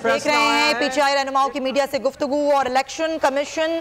देख रहे हैं पीछे रहनुमाओं की मीडिया से गुफ्तगू और इलेक्शन कमीशन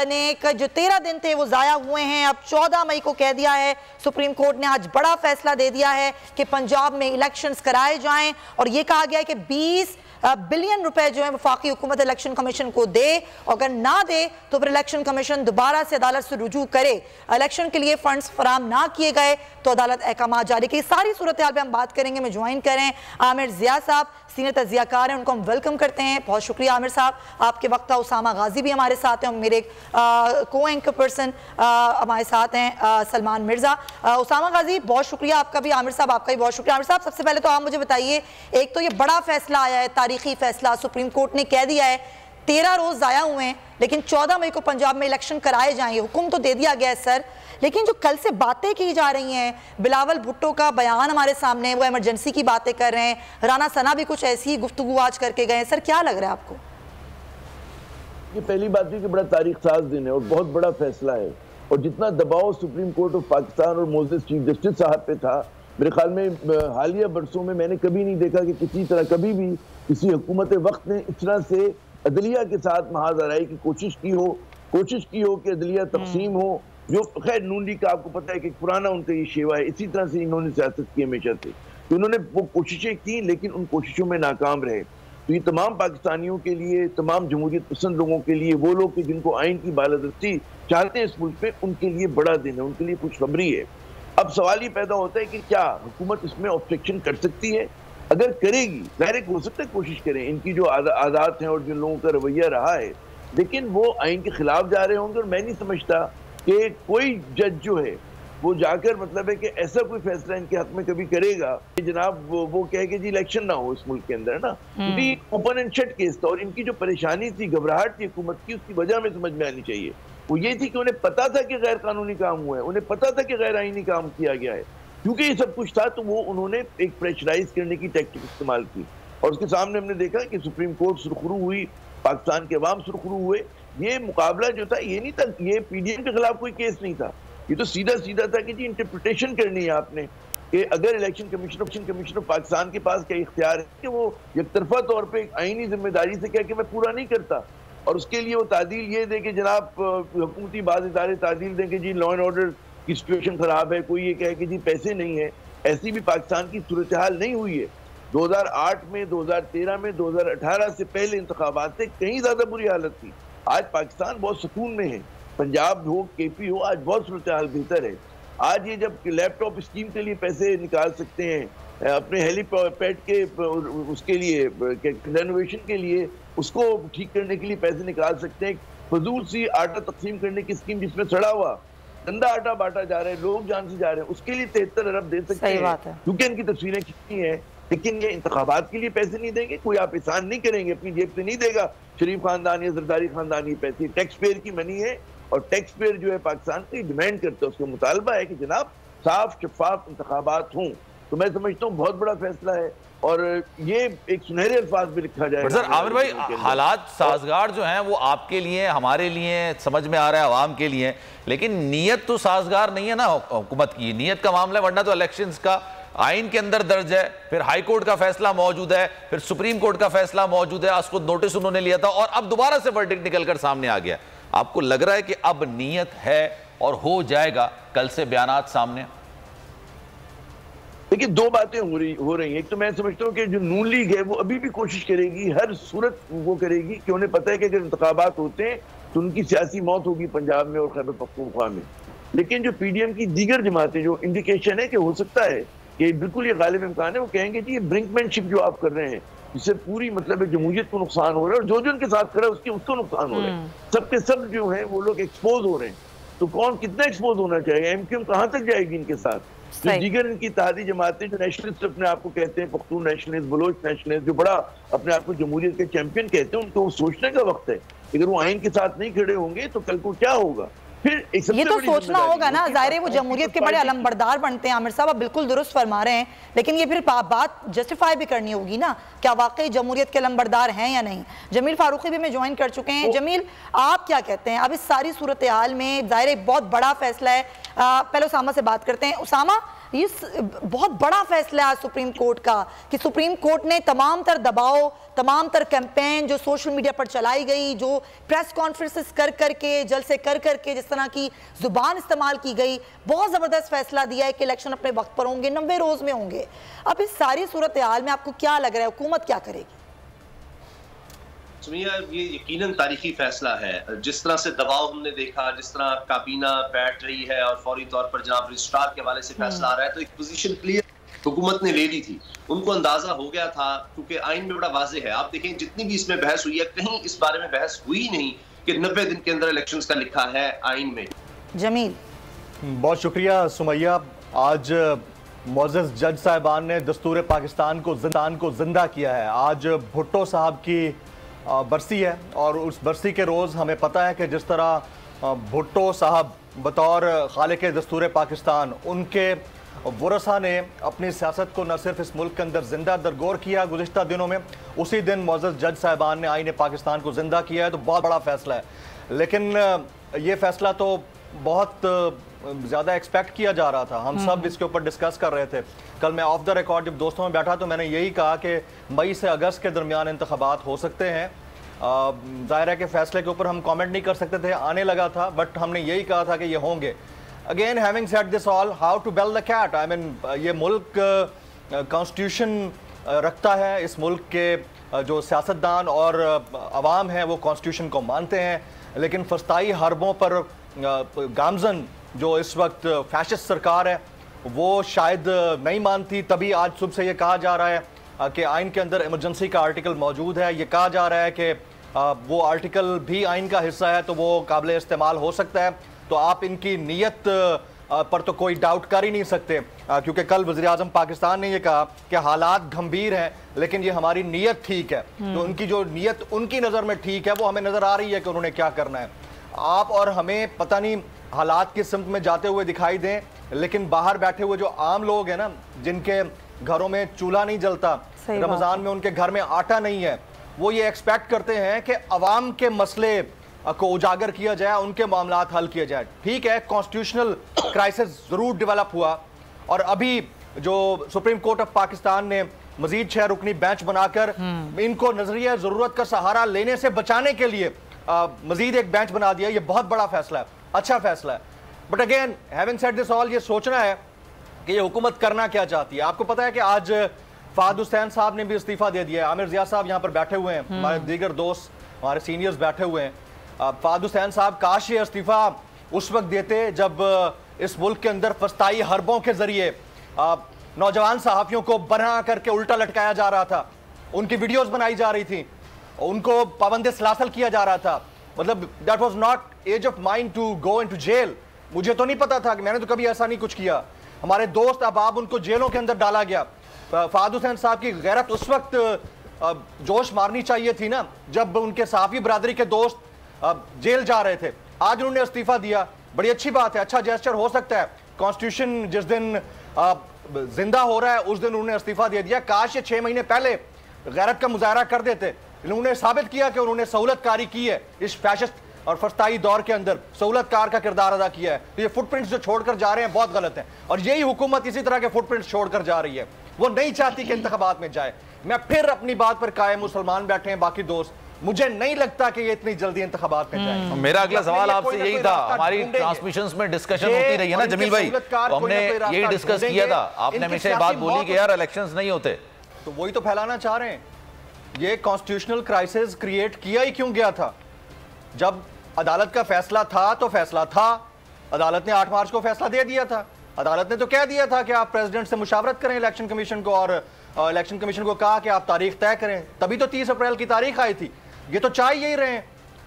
ने जो 13 दिन थे वो जाया हुए हैं, अब 14 मई को कह दिया है। सुप्रीम कोर्ट ने आज बड़ा फैसला दे दिया है कि पंजाब में इलेक्शंस कराए जाएं और ये कहा गया है कि 20 बिलियन रुपए जो है वफाकी हुकूमत इलेक्शन कमीशन को दे, और अगर ना दे तो फिर इलेक्शन कमीशन दोबारा से अदालत से रुजू करे। इलेक्शन के लिए फंड्स फराम ना किए गए तो अदालत अहकाम जारी की। सारी सूरत हाल पे हम बात करेंगे। मैं ज्वाइन करें आमिर ज़िया साहब, सीनियर तज्जियाकार हैं, उनको हम वेलकम करते हैं। बहुत शुक्रिया आमिर साहब, आपके वक्त था। उसामा गाजी भी हमारे साथ हैं, मेरे को एंकर पर्सन हमारे साथ हैं सलमान मिर्जा। उसामा गाजी बहुत शुक्रिया आपका भी, आमिर साहब आपका भी बहुत शुक्रिया। आमिर साहब सबसे पहले तो आप मुझे बताइए, एक तो ये बड़ा फैसला आया है, तारीखी फैसला, सुप्रीम कोर्ट ने कह दिया है 13 रोज जाया हुए हैं लेकिन 14 मई को पंजाब में इलेक्शन कराए जाएंगे। हुक्म तो दे दिया गया है सर, लेकिन जो कल से बातें की जा रही हैं, बिलावल भुट्टो का बयान हमारे सामने है, वो इमरजेंसी की बातें कर रहे हैं, राना सना भी कुछ ऐसी ही गुफ्तगू आज करके गए हैं। सर क्या लग रहा है आपको? ये पहली बात है कि बड़ा तारीख साज दिन है और बहुत बड़ा फैसला है, और जितना दबाव सुप्रीम कोर्ट ऑफ पाकिस्तान और मोजेस चीफ जस्टिस साहब पे था, मेरे ख्याल में हालिया बरसों में मैंने कभी नहीं देखा कि किसी तरह कभी भी किसी हुकूमत वक्त ने इस तरह से अदलिया के साथ महाजराई की कोशिश की हो कि अदलिया तकसीम हो, जो खैर नून लीग का आपको पता है कि पुराना उनका ये शेवा है। इसी तरह से इन्होंने सियासत की हमेशा से, तो उन्होंने वो कोशिशें की लेकिन उन कोशिशों में नाकाम रहे। तो ये तमाम पाकिस्तानियों के लिए, तमाम जमहूरियत पसंद लोगों के लिए, वो लोग कि जिनको आइन की बालादस्ती चाहते हैं इस मुल्क में, उनके लिए बड़ा दिन है, उनके लिए खुशखबरी है। अब सवाल ये पैदा होता है कि क्या हुकूमत इसमें ऑब्स्ट्रक्शन कर सकती है? अगर करेगी, जाहिर हो सकता है कोशिश करें, इनकी जो आदात हैं और जिन लोगों का रवैया रहा है, लेकिन वो आइन के खिलाफ जा रहे होंगे। और मैं नहीं समझता कि कोई जज जो है वो जाकर मतलब है कि ऐसा कोई फैसला इनके हक में कभी करेगा कि जनाब वो कहे कि जी इलेक्शन ना हो इस मुल्क के अंदर, ना। क्योंकि ओपन एंड शट केस था, और इनकी जो परेशानी थी, घबराहट थी हुकूमत की, उसकी वजह में समझ में आनी चाहिए। वो ये थी कि उन्हें पता था कि गैर कानूनी काम हुआ है, उन्हें पता था कि गैर आईनी काम किया गया है। क्योंकि ये सब कुछ था तो वो उन्होंने एक प्रेशराइज करने की टैक्टिक इस्तेमाल की, और उसके सामने हमने देखा कि सुप्रीम कोर्ट सुरखरू हुई, पाकिस्तान के अवाम सुरखरू हुए। ये मुकाबला जो था ये नहीं था, ये पीडीएम के खिलाफ कोई केस नहीं था, ये तो सीधा सीधा था कि जी इंटरप्रिटेशन करनी है आपने कि अगर इलेक्शन कमीशन ऑफ पाकिस्तान के पास क्या इख्तियार है कि वो एकतरफा तौर पर एक आईनी जिम्मेदारी से क्या कि मैं पूरा नहीं करता, और उसके लिए वो तादील ये दे कि जनाब हुकूमती बाज़ इदारे तादील दें कि जी लॉ एंड ऑर्डर की सिचुएशन खराब है, कोई ये कहे कि जी पैसे नहीं है। ऐसी भी पाकिस्तान की सूरत हाल नहीं हुई है। 2008 में, 2013 में, 2018 से पहले इंतखाबात से कहीं ज्यादा बुरी हालत थी। आज पाकिस्तान बहुत सुकून में है, पंजाब हो, केपी हो, आज बहुत सूरत हाल बेहतर है। आज ये जब लैपटॉप स्कीम के लिए पैसे निकाल सकते हैं, अपने हेलीपैड के उसके लिए रेनोवेशन के लिए, उसको ठीक करने के लिए पैसे निकाल सकते हैं। फजूल सी आटा तकसीम करने की स्कीम जिसमें सड़ा हुआ गंदा आटा बांटा जा रहा है, लोग जान से जा रहे हैं, उसके लिए 73 अरब दे सकते हैं, क्योंकि इनकी तस्वीरें खींचनी है। लेकिन ये इंतखाबात के लिए पैसे नहीं देंगे, कोई आप एहसान नहीं करेंगे, अपनी जेब से नहीं देगा शरीफ खानदान या जरदारी खानदान ये पैसे। टैक्स पेयर की मनी है, और टैक्स पेयर जो है पाकिस्तान की डिमांड करता है, उसका मुतालबा है कि जनाब साफ शफाफ इंतखाबात हों। तो मैं समझता हूँ बहुत बड़ा फैसला है, और ये एक सुनहरे अल्फाज में लिखा जाए। सर आमिर भाई, हालात साजगार जो हैं वो आपके लिए, हमारे लिए, समझ में आ रहा है आवाम के लिए, लेकिन नीयत तो साजगार नहीं है ना हुकूमत की। नीयत का मामला है, वरना तो इलेक्शंस का आइन के अंदर दर्ज है, फिर हाई कोर्ट का फैसला मौजूद है, फिर सुप्रीम कोर्ट का फैसला मौजूद है, उसको नोटिस उन्होंने लिया था, और अब दोबारा से वर्डिक्ट निकलकर सामने आ गया। आपको लग रहा है कि अब नीयत है और हो जाएगा कल से बयानात सामने? देखिए, दो बातें हो रही हैं। एक तो मैं समझता हूँ कि जो नून लीग है वो अभी भी कोशिश करेगी, हर सूरत वो करेगी कि उन्हें पता है कि अगर इंतखाबात होते हैं तो उनकी सियासी मौत होगी पंजाब में और खैबर पख्तूनख्वा में। लेकिन जो पीडीएम की दीगर जमातें, जो इंडिकेशन है कि हो सकता है कि बिल्कुल ये गालिब इम्कान है, वो कहेंगे जी ये ब्रिंकमैनशिप जो आप कर रहे हैं, जिससे पूरी मतलब जमहूरियत को नुकसान हो रहा है, और जो उनके साथ खड़ा है उसको नुकसान हो रहा है। सबके सब जो है वो लोग एक्सपोज हो रहे हैं। तो कौन कितना एक्सपोज होना चाहिए? एमक्यूएम कहाँ तक जाएगी इनके साथ? जो दीगर इनकी इत्तेहादी जमातें जो नेशनलिस्ट अपने आप को कहते हैं, पख्तून नेशनलिस्ट, बलोच नेशनलिस्ट, जो बड़ा अपने आप को जमहूरियत के चैंपियन कहते हैं, उनको सोचने का वक्त है। अगर वो आइन के साथ नहीं खड़े होंगे तो कल को क्या होगा? फिर ये तो सोचना होगा ना, जाहिर है वो जमहूरियत के बड़े अलमबरदार बनते हैं। आमिर साहब आप बिल्कुल दुरुस्त फरमा रहे हैं, लेकिन ये फिर बात जस्टिफाई भी करनी होगी ना, क्या वाकई जमहूरियत के अलमबरदार हैं या नहीं। जमील फारूकी भी में ज्वाइन कर चुके हैं। जमील, आप क्या कहते हैं अब इस सारी सूरत हाल में? जाहिर है बहुत बड़ा फैसला है। पहले उसामा से बात करते हैं। उसामा, ये बहुत बड़ा फैसला है सुप्रीम कोर्ट का कि सुप्रीम कोर्ट ने तमाम तर दबाव, तमाम तर कैंपेन जो सोशल मीडिया पर चलाई गई, जो प्रेस कॉन्फ्रेंसेस कर करके, जलसे कर करके जिस तरह की जुबान इस्तेमाल की गई, बहुत ज़बरदस्त फैसला दिया है कि इलेक्शन अपने वक्त पर होंगे, 90 रोज़ में होंगे। अब इस सारी सूरत हाल में आपको क्या लग रहा है, हुकूमत क्या करेगी? सुमिया, ये यकीनन तारीखी फैसला है। जिस तरह से दबाव हमने देखा, जिस तरह काबीना बैठ रही है और फौरी तौर पर जनाब रजिस्ट्रार के हवाले से फैसला आ रहा है, तो एक पोजीशन क्लियर हुकूमत ने ले ली थी। उनको अंदाजा हो गया था, क्योंकि आइन में बड़ा वाज़ेह है। आप देखें जितनी भी इसमें बहस हुई है, कहीं इस बारे में बहस हुई नहीं कि 90 दिन के अंदर इलेक्शंस का लिखा है आइन में। जमील, बहुत शुक्रिया सुमैया। आज मोअज़्ज़ज़ जज साहिबान ने दस्तूर पाकिस्तान को जिंदा किया है। आज भुट्टो साहब की बरसी है और उस बरसी के रोज़ हमें पता है कि जिस तरह भुट्टो साहब बतौर खालिक दस्तूर पाकिस्तान, उनके वरसा ने अपनी सियासत को न सिर्फ इस मुल्क के अंदर जिंदा दरगोर किया गुज़िश्ता दिनों में, उसी दिन मोअज़्ज़ज़ जज साहिबान ने आईन पाकिस्तान को जिंदा किया है। तो बहुत बड़ा फैसला है, लेकिन ये फैसला तो बहुत ज़्यादा एक्सपेक्ट किया जा रहा था। हम सब इसके ऊपर डिस्कस कर रहे थे। कल मैं ऑफ द रिकॉर्ड जब दोस्तों में बैठा तो मैंने यही कहा कि मई से अगस्त के दरमियान इंतखाबात हो सकते हैं। ज़ाहिर है कि फैसले के ऊपर हम कमेंट नहीं कर सकते थे, आने लगा था, बट हमने यही कहा था कि ये होंगे। Again having said this all, how to bell the cat, I mean ये मुल्क कॉन्स्टिट्यूशन रखता है। इस मुल्क के जो सियासतदान और अवाम हैं वो कॉन्स्टिट्यूशन को मानते हैं, लेकिन फस्ताई हरबों पर गामजन जो इस वक्त फैशिस्ट सरकार है वो शायद नहीं मानती। तभी आज सुबह से ये कहा जा रहा है कि आइन के अंदर इमरजेंसी का आर्टिकल मौजूद है। ये कहा जा रहा है कि वो आर्टिकल भी आइन का हिस्सा है तो वो काबिल इस्तेमाल हो सकता है। तो आप इनकी नीयत पर तो कोई डाउट कर ही नहीं सकते, क्योंकि कल वज़ीर-ए-आज़म पाकिस्तान ने ये कहा कि हालात गंभीर हैं लेकिन ये हमारी नीयत ठीक है। तो उनकी जो नीयत उनकी नज़र में ठीक है वो हमें नज़र आ रही है कि उन्होंने क्या करना है। आप और हमें पता नहीं हालात की सिमत में जाते हुए दिखाई दें, लेकिन बाहर बैठे हुए जो आम लोग हैं ना, जिनके घरों में चूल्हा नहीं जलता, रमज़ान में उनके घर में आटा नहीं है, वो ये एक्सपेक्ट करते हैं कि अवाम के मसले को उजागर किया जाए, उनके मामलात हल किए जाए। ठीक है, कॉन्स्टिट्यूशनल क्राइसिस ज़रूर डेवलप हुआ और अभी जो सुप्रीम कोर्ट ऑफ पाकिस्तान ने मजीद 6 रुकनी बेंच बनाकर इनको नजरिया ज़रूरत का सहारा लेने से बचाने के लिए मजीद एक बेंच बना दिया। ये बहुत बड़ा फैसला है, अच्छा फैसला है। But again having said this all, ये सोचना है कि ये हुकूमत करना क्या चाहती है। आपको पता है कि आज फ़ाद हुसैन साहब ने भी इस्तीफ़ा दे दिया है। आमिर ज़िया साहब यहाँ पर बैठे हुए हैं, हमारे दीगर दोस्त, हमारे सीनियर्स बैठे हुए हैं। फ़ाद हुसैन साहब काश ये इस्तीफ़ा उस वक्त देते जब इस मुल्क के अंदर फस्ताई हरबों के जरिए नौजवान सहाफ़ियों को बना करके उल्टा लटकाया जा रहा था, उनकी वीडियोज़ बनाई जा रही थी, उनको पाबंद सलासल किया जा रहा था। मतलब that was not age of mind to go into jail. मुझे तो नहीं पता था, कि मैंने तो कभी ऐसा नहीं कुछ किया। हमारे दोस्त अहबाब, उनको जेलों के अंदर डाला गया। फ़ाद हुसैन साहब की गैरत उस वक्त जोश मारनी चाहिए थी ना, जब उनके सहाफ़ी बरादरी के दोस्त जेल जा रहे थे। आज उन्होंने इस्तीफ़ा दिया, बड़ी अच्छी बात है, अच्छा जेस्चर हो सकता है। कॉन्स्टिट्यूशन जिस दिन जिंदा हो रहा है उस दिन उन्होंने इस्तीफ़ा दे दिया। काश ये 6 महीने पहले गैरत का मुजाहरा कर देते। उन्होंने साबित किया कि उन्होंने सहूलतकारी की है, इस फैशिस्ट और फस्ताई दौर के अंदर सहूलतकार का किरदार अदा किया है। तो ये फुटप्रिंट्स जो छोड़कर जा रहे हैं बहुत गलत हैं, और यही हुकूमत इसी तरह के फुटप्रिंट्स छोड़कर जा रही है। वो नहीं चाहती कि इंतखाबात में जाए। मैं फिर अपनी बात पर कायम, मुसलमान बैठे हैं, बाकी दोस्त, मुझे नहीं लगता कि ये इतनी जल्दी इंतखाबात में जाए। मेरा अगला सवाल आपसे यही था, हमारी ट्रांसमिशंस में डिस्कशन होती रही है ना जमील भाई, तो हमने यही डिस्कस किया था, आपने हमेशा ये बात बोली कि यार इलेक्शंस नहीं होते, तो वही तो फैलाना चाह रहे हैं। ये कॉन्स्टिट्यूशनल क्राइसिस क्रिएट किया ही क्यों गया था? जब अदालत का फैसला था तो फैसला था, अदालत ने 8 मार्च को फैसला दे दिया था। अदालत ने तो कह दिया था कि आप प्रेसिडेंट से मुशावरत करें इलेक्शन कमीशन को, और इलेक्शन कमीशन को कहा कि आप तारीख तय करें। तभी तो 30 अप्रैल की तारीख आई थी। ये तो चाह यही रहे हैं,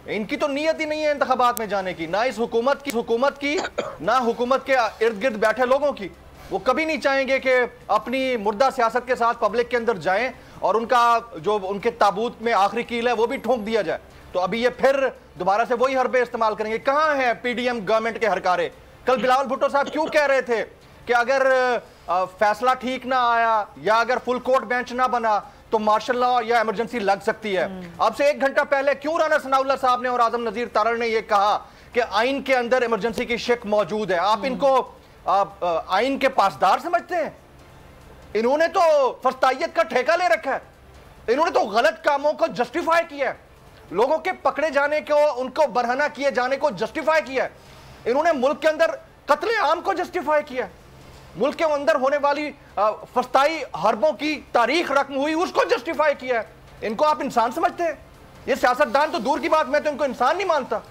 इनकी तो नीयत ही नहीं है इंतखाबात में जाने की, ना इस हुकूमत की ना हुकूमत के इर्द गिर्द बैठे लोगों की। वो कभी नहीं चाहेंगे कि अपनी मुर्दा सियासत के साथ पब्लिक के अंदर जाएं और उनका जो उनके ताबूत में आखिरी कील है वो भी ठोंक दिया जाए। तो अभी ये फिर दोबारा से वही हरबे इस्तेमाल करेंगे। कहाँ है पीडीएम गवर्नमेंट के हरकारे? कल बिलावल भुट्टो साहब क्यों कह रहे थे कि अगर फैसला ठीक ना आया या अगर फुल कोर्ट बेंच ना बना तो मार्शल लॉ या इमरजेंसी लग सकती है? अब से 1 घंटा पहले क्यों राना सनाउल्लाह साहब ने और आजम नजीर तारड़ ने यह कहा कि आइन के अंदर इमरजेंसी की शिक मौजूद है? आप इनको आइन के पासदार समझते हैं। इन्होंने तो फस्तायत का ठेका ले रखा है, इन्होंने तो गलत कामों को जस्टिफाई किया है, लोगों के पकड़े जाने को, उनको बरहना किए जाने को जस्टिफाई किया है। इन्होंने मुल्क के अंदर कत्ले आम को जस्टिफाई किया, मुल्क के अंदर होने वाली फस्ताई हरबों की तारीख रकम हुई उसको जस्टिफाई किया है। इनको आप इंसान समझते हैं? ये सियासतदान तो दूर की बात, मैं तो इनको इंसान नहीं मानता।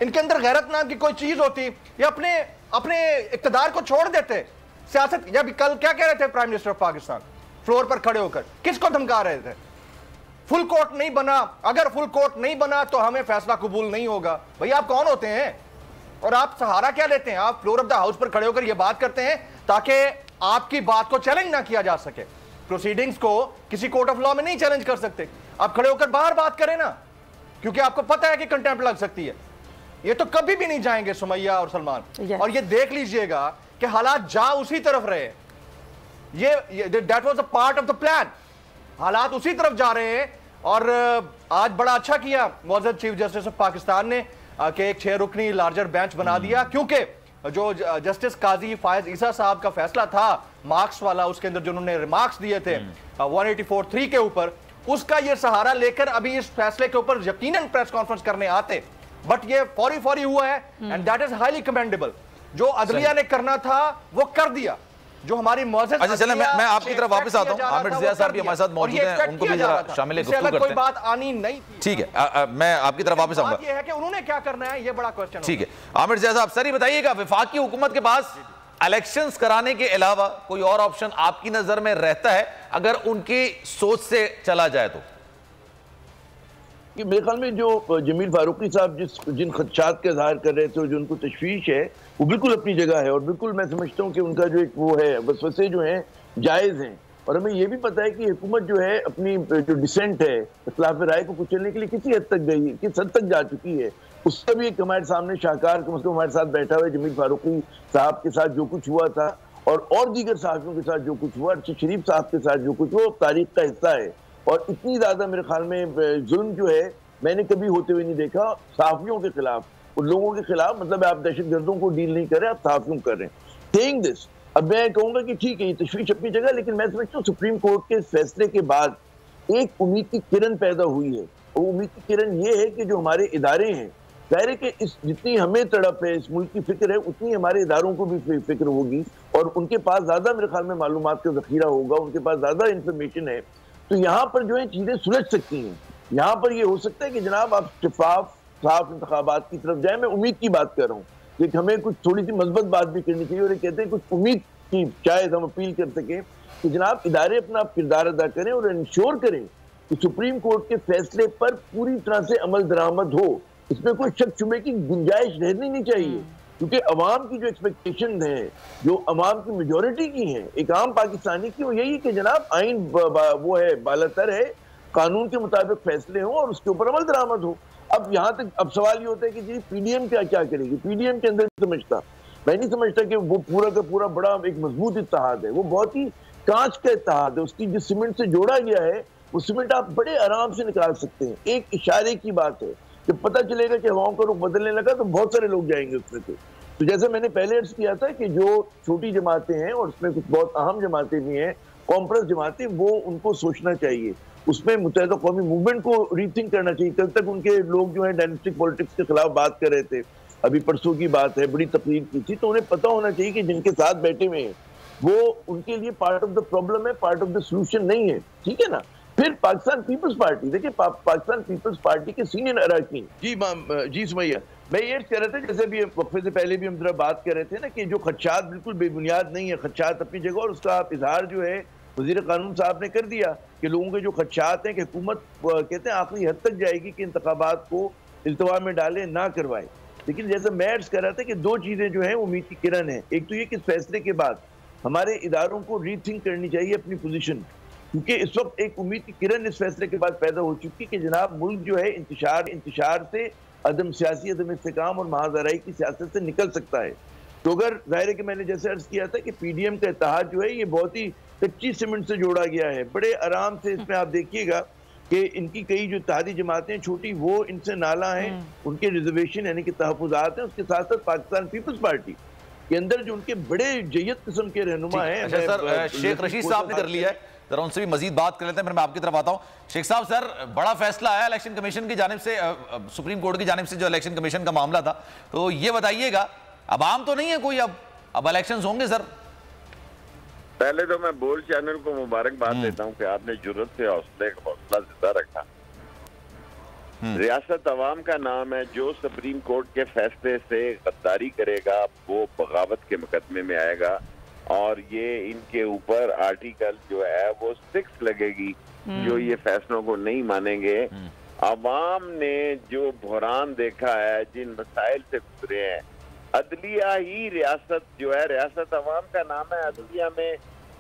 इनके अंदर गैरत नाम की कोई चीज होती या अपने इक्तदार को छोड़ देते। सियासत, या कल क्या कह रहे थे prime minister of Pakistan floor पर खड़े होकर, किसको धमका रहे थे? फुल कोर्ट नहीं बना, अगर फुल कोर्ट नहीं बना तो हमें फैसला कबूल नहीं होगा। भाई आप कौन होते हैं और आप सहारा क्या लेते हैं? आप फ्लोर ऑफ द हाउस पर खड़े होकर यह बात करते हैं ताकि आपकी बात को चैलेंज ना किया जा सके। प्रोसीडिंग्स को किसी कोर्ट ऑफ लॉ में नहीं चैलेंज कर सकते। आप खड़े होकर बाहर बात करें ना, क्योंकि आपको पता है कि कंटेम्प्ट लग सकती है। ये तो कभी भी नहीं जाएंगे सुमैया और सलमान। और ये देख लीजिएगा कि हालात जा उसी तरफ रहे, ये that was a part of the plan. हालात उसी तरफ जा रहे हैं। और आज बड़ा अच्छा किया मौजूद चीफ जस्टिस ऑफ पाकिस्तान ने कि एक 6 रुकनी लार्जर बेंच बना दिया, क्योंकि जो जस्टिस काजी फायज ईसा साहब का फैसला था मार्क्स वाला, उसके अंदर जो उन्होंने रिमार्क्स दिए थे 184(3) के ऊपर, उसका ये सहारा लेकर अभी इस फैसले के ऊपर यकीनन प्रेस कॉन्फ्रेंस करने आते, बट ये फौरी हुआ है and that is highly commendable. जो अदलिया ने करना था वो कर दिया, जो हमारी मौजूद। अच्छा चलें, मैं आपकी तरफ वापस आता हूं। आमिर ज़िया साहब भी हमारे साथ मौजूद हैं, उनको भी जरा शामिल गुफ्तगू करते हैं। कोई बात आनी नहीं थी। ठीक है, मैं आपकी तरफ वापस आऊंगा। ये है कि उन्होंने क्या करना है, ये बड़ा क्वेश्चन। ठीक है आमिर ज़िया साहब, सर ये बताइएगा, वफाकी हुकूमत के पास इलेक्शंस कराने के अलावा कोई और ऑप्शन आपकी नजर में रहता है अगर उनकी सोच से चला जाए तो? कि मेरे ख्याल में जो जमील फारूकी साहब जिन खदशात का इजहार कर रहे थे और जो उनको तशवीश है वो बिल्कुल अपनी जगह है, और बिल्कुल मैं समझता हूँ कि उनका जो एक वो है वसवसे जो हैं जायज़ हैं। और हमें ये भी पता है कि हुकूमत जो है अपनी जो डिसेंट है, इख्तिलाफ राय को कुचलने के लिए किसी हद तक गई है, किस हद तक जा चुकी है, उसका भी एक हमारे सामने शाहकार कम से कम हमारे साथ बैठा हुआ है। जमील फारूकी साहब के साथ जो कुछ हुआ था और दीगर सहाफ़ियों के साथ जो कुछ हुआ, अर्शद शरीफ साहब के साथ जो कुछ हुआ, तारीख का हिस्सा है। और इतनी ज़्यादा मेरे ख्याल में जुल्म जो है मैंने कभी होते हुए नहीं देखा सहाफ़ियों के खिलाफ, उन लोगों के खिलाफ। मतलब आप दहशतगर्दों को डील नहीं कर रहे, आप सहाफ़ियों कर रहे हैं। सेइंग दिस, अब मैं कहूँगा कि ठीक है ये तशवीश अपनी जगह, लेकिन मैं समझता हूँ सुप्रीम कोर्ट के फैसले के बाद एक उम्मीद की किरण पैदा हुई है। और उम्मीद की किरण ये है कि जो हमारे इदारे हैं, जाहिर है कि इस जितनी हमें तड़प है, इस मुल्क की फिक्र है, उतनी हमारे इदारों को भी फिक्र होगी और उनके पास ज़्यादा मेरे ख्याल में मालूमात का ज़ख़ीरा होगा, उनके पास ज़्यादा इंफॉर्मेशन है। तो यहाँ पर जो है चीज़ें सुलझ सकती हैं। यहाँ पर ये हो सकता है कि जनाब आप साफ इंतखाबात की तरफ जाए। मैं उम्मीद की बात कर रहा हूँ कि हमें कुछ थोड़ी सी मजबूत बात भी करनी चाहिए, और ये कहते हैं कुछ उम्मीद की शायद हम अपील कर सकें कि जनाब इदारे अपना किरदार अदा करें और इंश्योर करें कि सुप्रीम कोर्ट के फैसले पर पूरी तरह से अमल दरामद हो। इसमें कोई शक शुबे की गुंजाइश रहनी नहीं चाहिए, क्योंकि अवाम की जो एक्सपेक्टेशन है, जो अवाम की मेजोरिटी की है, एक आम पाकिस्तानी की, वो यही कि जनाब आइन वो है बालातर है, कानून के मुताबिक फैसले हो और उसके ऊपर अमल दरामद हो। अब यहाँ तक अब सवाल ये होता है कि जी पीडीएम क्या करेगी? पीडीएम के अंदर मैं नहीं समझता कि वो पूरा का पूरा बड़ा एक मजबूत इत्तेहाद है। वो बहुत ही कांच का इत्तेहाद है। उसकी जिस सीमेंट से जोड़ा गया है वो सीमेंट आप बड़े आराम से निकाल सकते हैं। एक इशारे की बात है, जब पता चलेगा कि हवाओं का रुख बदलने लगा तो बहुत सारे लोग जाएंगे उसमें से। तो जैसे मैंने पहले अर्ज किया था कि जो छोटी जमातें हैं और उसमें कुछ बहुत अहम जमातें भी हैं, कॉम्प्रेस जमातें, वो उनको सोचना चाहिए, उसमें मुत्तहिदा कौमी मूवमेंट को रीथिंक करना चाहिए। कल तक उनके लोग जो है डायनेस्टिक पॉलिटिक्स के खिलाफ बात कर रहे थे, अभी परसों की बात है, बड़ी तकलीफ की थी। तो उन्हें पता होना चाहिए कि जिनके साथ बैठे हुए हैं वो उनके लिए पार्ट ऑफ द प्रॉब्लम है, पार्ट ऑफ द सोल्यूशन नहीं है। ठीक है ना? फिर पाकिस्तान पीपल्स पार्टी, देखिए पाकिस्तान पीपल्स पार्टी के सीनियर अरकान, जी सुमैया, मैं ये कह रहा था, जैसे भी वक्फे से पहले भी हम जरा बात कर रहे थे ना, कि जो खदशात बिल्कुल बेबुनियाद नहीं है, खदशात अपनी जगह, और उसका आप इजहार जो है वज़ीर कानून साहब ने कर दिया कि लोगों के जो खदशात हैं कि हुकूमत कहते हैं आखिरी हद तक जाएगी कि इंतखाबात को इल्तवा में डाले, ना करवाए। लेकिन जैसे मैं अर्ज कर रहा था कि दो चीज़ें जो हैं उम्मीद की किरण है। एक तो ये कि इस फैसले के बाद हमारे इदारों को रीथिंक करनी चाहिए अपनी पोजीशन, क्योंकि इस वक्त एक उम्मीद की किरण इस फैसले के बाद पैदा हो चुकी कि जनाब मुल्क जो है इंतशार से, अदम सियासी अदम इस्तेकाम और महाजराई की सियासत से निकल सकता है। तो अगर जाहिर है कि मैंने जैसे अर्ज किया था कि पीडीएम का इत्तेहाद जो है ये बहुत ही कच्ची सीमेंट से जोड़ा गया है, बड़े आराम से इसमें आप देखिएगा कि इनकी कई जो इत्तेहादी जमातें छोटी, वो इनसे नाला हैं, उनके रिजर्वेशन यानी कि तहफुजात हैं। उसके साथ साथ पाकिस्तान पीपल्स पार्टी के अंदर जो उनके बड़े जय्यत किस्म के रहनुमा हैं। अच्छा सर, शेख रशीद साहब ने कर लिया है, जरा उनसे भी मजीद बात कर लेते हैं, फिर मैं आपकी तरफ आता हूं। शेख साहब, सर बड़ा फैसला आया इलेक्शन कमीशन की जानिब से, सुप्रीम कोर्ट की जानिब से, जो इलेक्शन कमीशन का मामला था, तो ये बताइएगा अब आम तो नहीं है कोई, अब इलेक्शंस होंगे सर? पहले तो मैं बोल चैनल को मुबारकबाद देता हूं कि आपने जुर्रत से हौसला जिंदा रखा। रियासत अवाम का नाम है, जो सुप्रीम कोर्ट के फैसले से गद्दारी करेगा वो बगावत के मुकदमे में आएगा, और ये इनके ऊपर आर्टिकल जो है वो 6 लगेगी जो ये फैसलों को नहीं मानेंगे। अवाम ने जो बहरान देखा है, जिन मसाइल से गुजरे हैं, अदलिया ही रियासत जो है, रियासत अवाम का नाम है, अदलिया में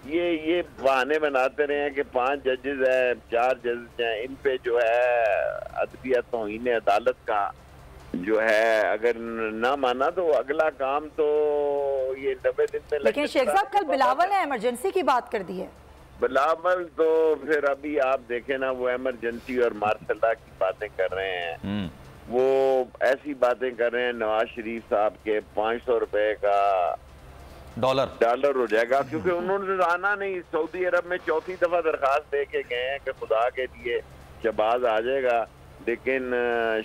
ये बहाने बनाते रहे हैं कि 5 जजेस हैं, 4 जजेस हैं, इन पे जो है अदलिया तौहीन अदालत का जो है अगर ना माना तो अगला काम तो ये 90 दिन में। लेकिन शेख साहब कल बिलावल ने इमरजेंसी की बात कर दी है। बिलावल तो फिर अभी आप देखें ना, वो इमरजेंसी और मार्शल की बातें कर रहे हैं, वो ऐसी बातें कर रहे हैं नवाज शरीफ साहब के 500 रुपए का डॉलर हो जाएगा, क्योंकि उन्होंने आना नहीं। सऊदी अरब में 4थी दफा दरखास्त दे के गए हैं कि खुदा के लिए शहबाज आ जाएगा, लेकिन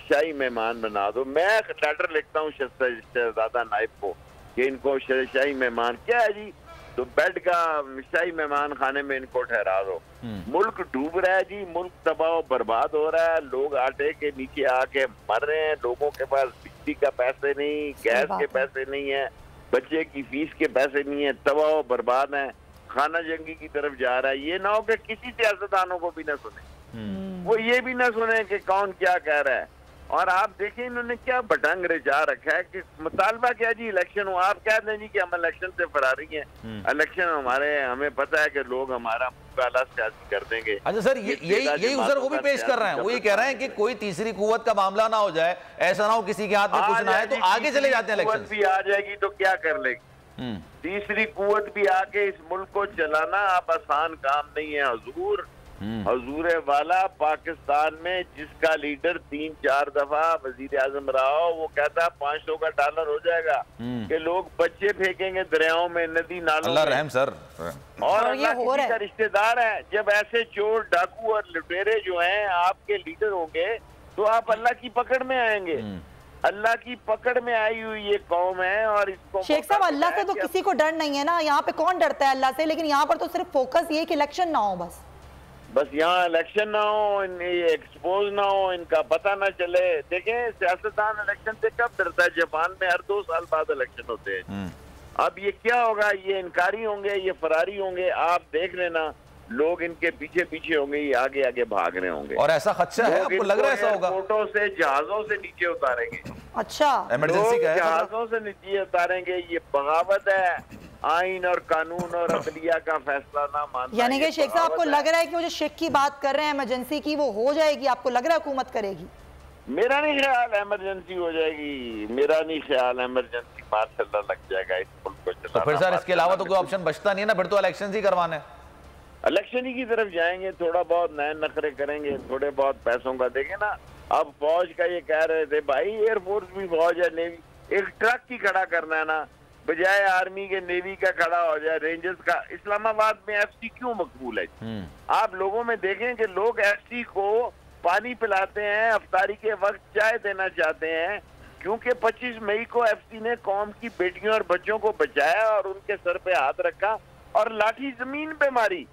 शाही मेहमान बना दो। मैं लेटर लिखता हूँ शहजादा नाइब को कि इनको शाही मेहमान क्या है जी, तो बेड का शाही मेहमान खाने में इनको ठहरा दो। मुल्क डूब रहा है जी, मुल्क तबाह बर्बाद हो रहा है, लोग आटे के नीचे आके मर रहे हैं, लोगों के पास बिजली का पैसे नहीं, गैस के पैसे नहीं है, बच्चे की फीस के पैसे नहीं है, तबाह बर्बाद है, खाना जंगी की तरफ जा रहा है। ये ना हो कि किसी सियासतदानों को भी ना सुने, वो ये भी ना सुने कि कौन क्या कह रहा है। और आप देखें इन्होंने क्या बटंग रचा रखा है कि मुतालबा क्या जी, इलेक्शन हो, आप कह दें जी कि हम इलेक्शन से फरारी हैं, इलेक्शन हमें पता है कि लोग हमारा मुकाबला सियासी कर देंगे। अच्छा सर, यही उधर वो भी पेश कर रहे हैं, वो ये कह रहे हैं कि कोई तीसरी कुव्वत का मामला ना हो जाए, ऐसा ना हो किसी के हाथ में कुछ ना आए तो आगे चले जाते हैं इलेक्शन। भी आ जाएगी तो क्या कर लेगी, तीसरी कुव्वत भी आके इस मुल्क को चलाना अब आसान काम नहीं है हुजूर। हजूर वाला पाकिस्तान में जिसका लीडर 3-4 दफा वजीर आजम रहा हो, वो कहता है 500 का डॉलर हो जाएगा कि लोग बच्चे फेंकेंगे दरियाओं में, नदी नालों में। रहम सर, और अल्लाह किसी का रिश्तेदार है। जब ऐसे चोर डाकू और लुटेरे जो हैं आपके लीडर होंगे तो आप अल्लाह की पकड़ में आएंगे। अल्लाह की पकड़ में आई हुई ये कौम है। और इसको शेख साहब, अल्लाह से तो किसी को डर नहीं है ना, यहाँ पे कौन डरता है अल्लाह से, लेकिन यहाँ पर तो सिर्फ फोकस ये कि इलेक्शन ना हो, बस यहाँ इलेक्शन ना हो, ये एक्सपोज ना हो, इनका पता ना चले। देखें सियासतदान इलेक्शन से कब डरता है, जापान में हर 2 साल बाद इलेक्शन होते हैं। अब ये क्या होगा, ये इनकारी होंगे, ये फरारी होंगे, आप देख लेना, लोग इनके पीछे पीछे होंगे, ये आगे आगे भाग रहे होंगे। और ऐसा खदशा है, आपको लग रहा है ऐसा होगा? फोटो से जहाजों से नीचे उतारेंगे। अच्छा, इमरजेंसी का है, जहाजों से नीचे उतारेंगे। ये बगावत है, आइन और कानून और अदलिया का फैसला ना मानना। यानी कि शेख साहब, आपको लग रहा है कि वो जो शेख की बात कर रहे हैं इमरजेंसी की, वो हो जाएगी? आपको लग रहा है हुकूमत करेगी? मेरा नहीं ख्याल इमरजेंसी हो जाएगी, मेरा नहीं ख्याल इमरजेंसी माशाल्लाह लग जाएगा इस मुल्क को चलाना। तो फिर सर इसके अलावा तो कोई ऑप्शन बचता नहीं है ना, फिर तो इलेक्शन ही करवाने, इलेक्शन ही की तरफ जाएंगे, थोड़ा बहुत नए नखरे करेंगे, थोड़े बहुत पैसों का देंगे ना। अब फौज का ये कह रहे थे भाई, एयरफोर्स भी फौज है, नेवी, एक ट्रक ही खड़ा करना है ना, बजाय आर्मी के नेवी का खड़ा हो जाए, रेंजर्स का। इस्लामाबाद में एफसी क्यों मकबूल है? आप लोगों में देखें कि लोग एफसी को पानी पिलाते हैं, अफ्तारी के वक्त चाय देना चाहते हैं, क्योंकि 25 मई को एफसी ने कौम की बेटियों और बच्चों को बचाया और उनके सर पे हाथ रखा और लाठी जमीन पे मारी।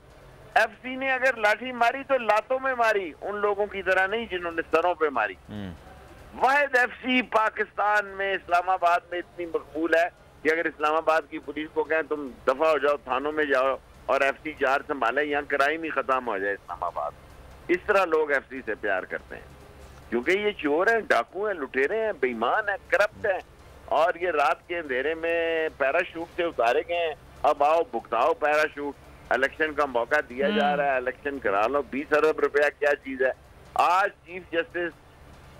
एफसी ने अगर लाठी मारी तो लातों में मारी, उन लोगों की तरह नहीं जिन्होंने सरों पे मारी। वाहिद एफसी पाकिस्तान में इस्लामाबाद में इतनी मकबूल है कि अगर इस्लामाबाद की पुलिस को कहें तुम दफा हो जाओ, थानों में जाओ और एफसी 4 संभाले, यहाँ क्राइम ही खत्म हो जाए इस्लामाबाद। इस तरह लोग एफसी से प्यार करते हैं, क्योंकि ये चोर हैं, डाकू हैं, लुटेरे हैं, बेईमान हैं, करप्ट हैं, और ये रात के अंधेरे में पैराशूट से उतारे गए हैं। अब आओ भुगताओ पैराशूट, इलेक्शन का मौका दिया जा रहा है, इलेक्शन करा लो। 20 अरब रुपया क्या चीज है? आज चीफ जस्टिस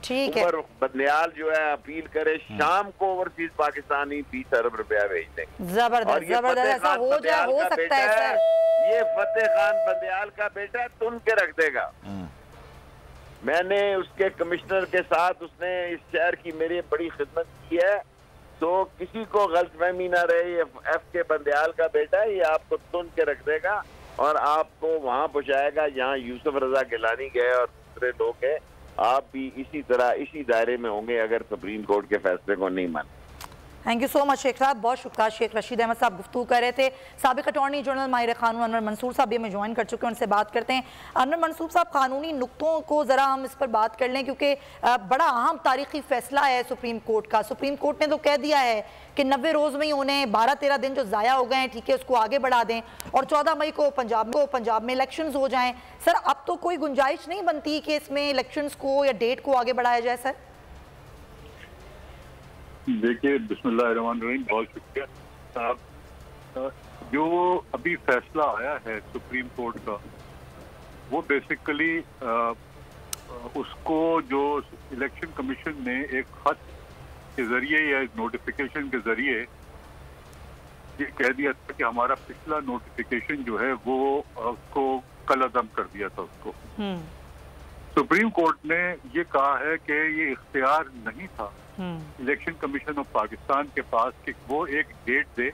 उमर बंदयाल जो है अपील करे, शाम को ओवरसीज पाकिस्तानी 20 अरब रुपया भेज देंगे। जबरदस्त, जबरदस्त, ऐसा हो जाए, हो सकता है सर। ये फतेह खान बंदयाल का बेटा तुन के रख देगा। मैंने उसके कमिश्नर के साथ, उसने इस शहर की मेरी बड़ी खिदमत की है, तो किसी को गलतफहमी ना रहे ये एफ के बंदयाल का बेटा है, ये आपको तुन के रख देगा और आपको वहां पहुंचाएगा जहां यूसुफ रजा गिलानी गए और दूसरे लोग हैं। आप भी इसी तरह इसी दायरे में होंगे अगर सुप्रीम कोर्ट के फैसले को नहीं माने। Thank you so much Sheikh साहब, बहुत शुक्रिया। शेख रशीद अहमद साहब गुफ्तगू कर रहे थे। साबिक अटॉर्नी जनरल माहिर कानून अनवर मंसूर साहब भी हमें ज्वाइन कर चुके हैं, उनसे बात करते हैं। अनवर मंसूर साहब, कानूनी नुक्तों को ज़रा हम इस पर बात कर लें क्योंकि बड़ा अहम तारीखी फैसला है सुप्रीम कोर्ट का। सुप्रीम कोर्ट ने तो कह दिया है कि 90 रोज़ में ही उन्हें 12-13 दिन जो ज़ाया हो गए हैं, ठीक है, उसको आगे बढ़ा दें और 14 मई को पंजाब में इलेक्शंस हो जाएं। सर, अब तो कोई गुंजाइश नहीं बनती कि इसमें इलेक्शंस को या डेट को आगे बढ़ाया जाए? सर देखिए, बिस्मिल्लाहिर्रहमानिर्रहीम, बहुत शुक्रिया साहब। जो अभी फैसला आया है सुप्रीम कोर्ट का, वो बेसिकली उसको जो इलेक्शन कमीशन ने एक खत के जरिए या नोटिफिकेशन के जरिए ये कह दिया था कि हमारा पिछला नोटिफिकेशन जो है वो उसको कल अदम कर दिया था उसको। सुप्रीम कोर्ट ने ये कहा है कि ये इख्तियार नहीं था इलेक्शन कमीशन ऑफ पाकिस्तान के पास कि वो एक डेट दे।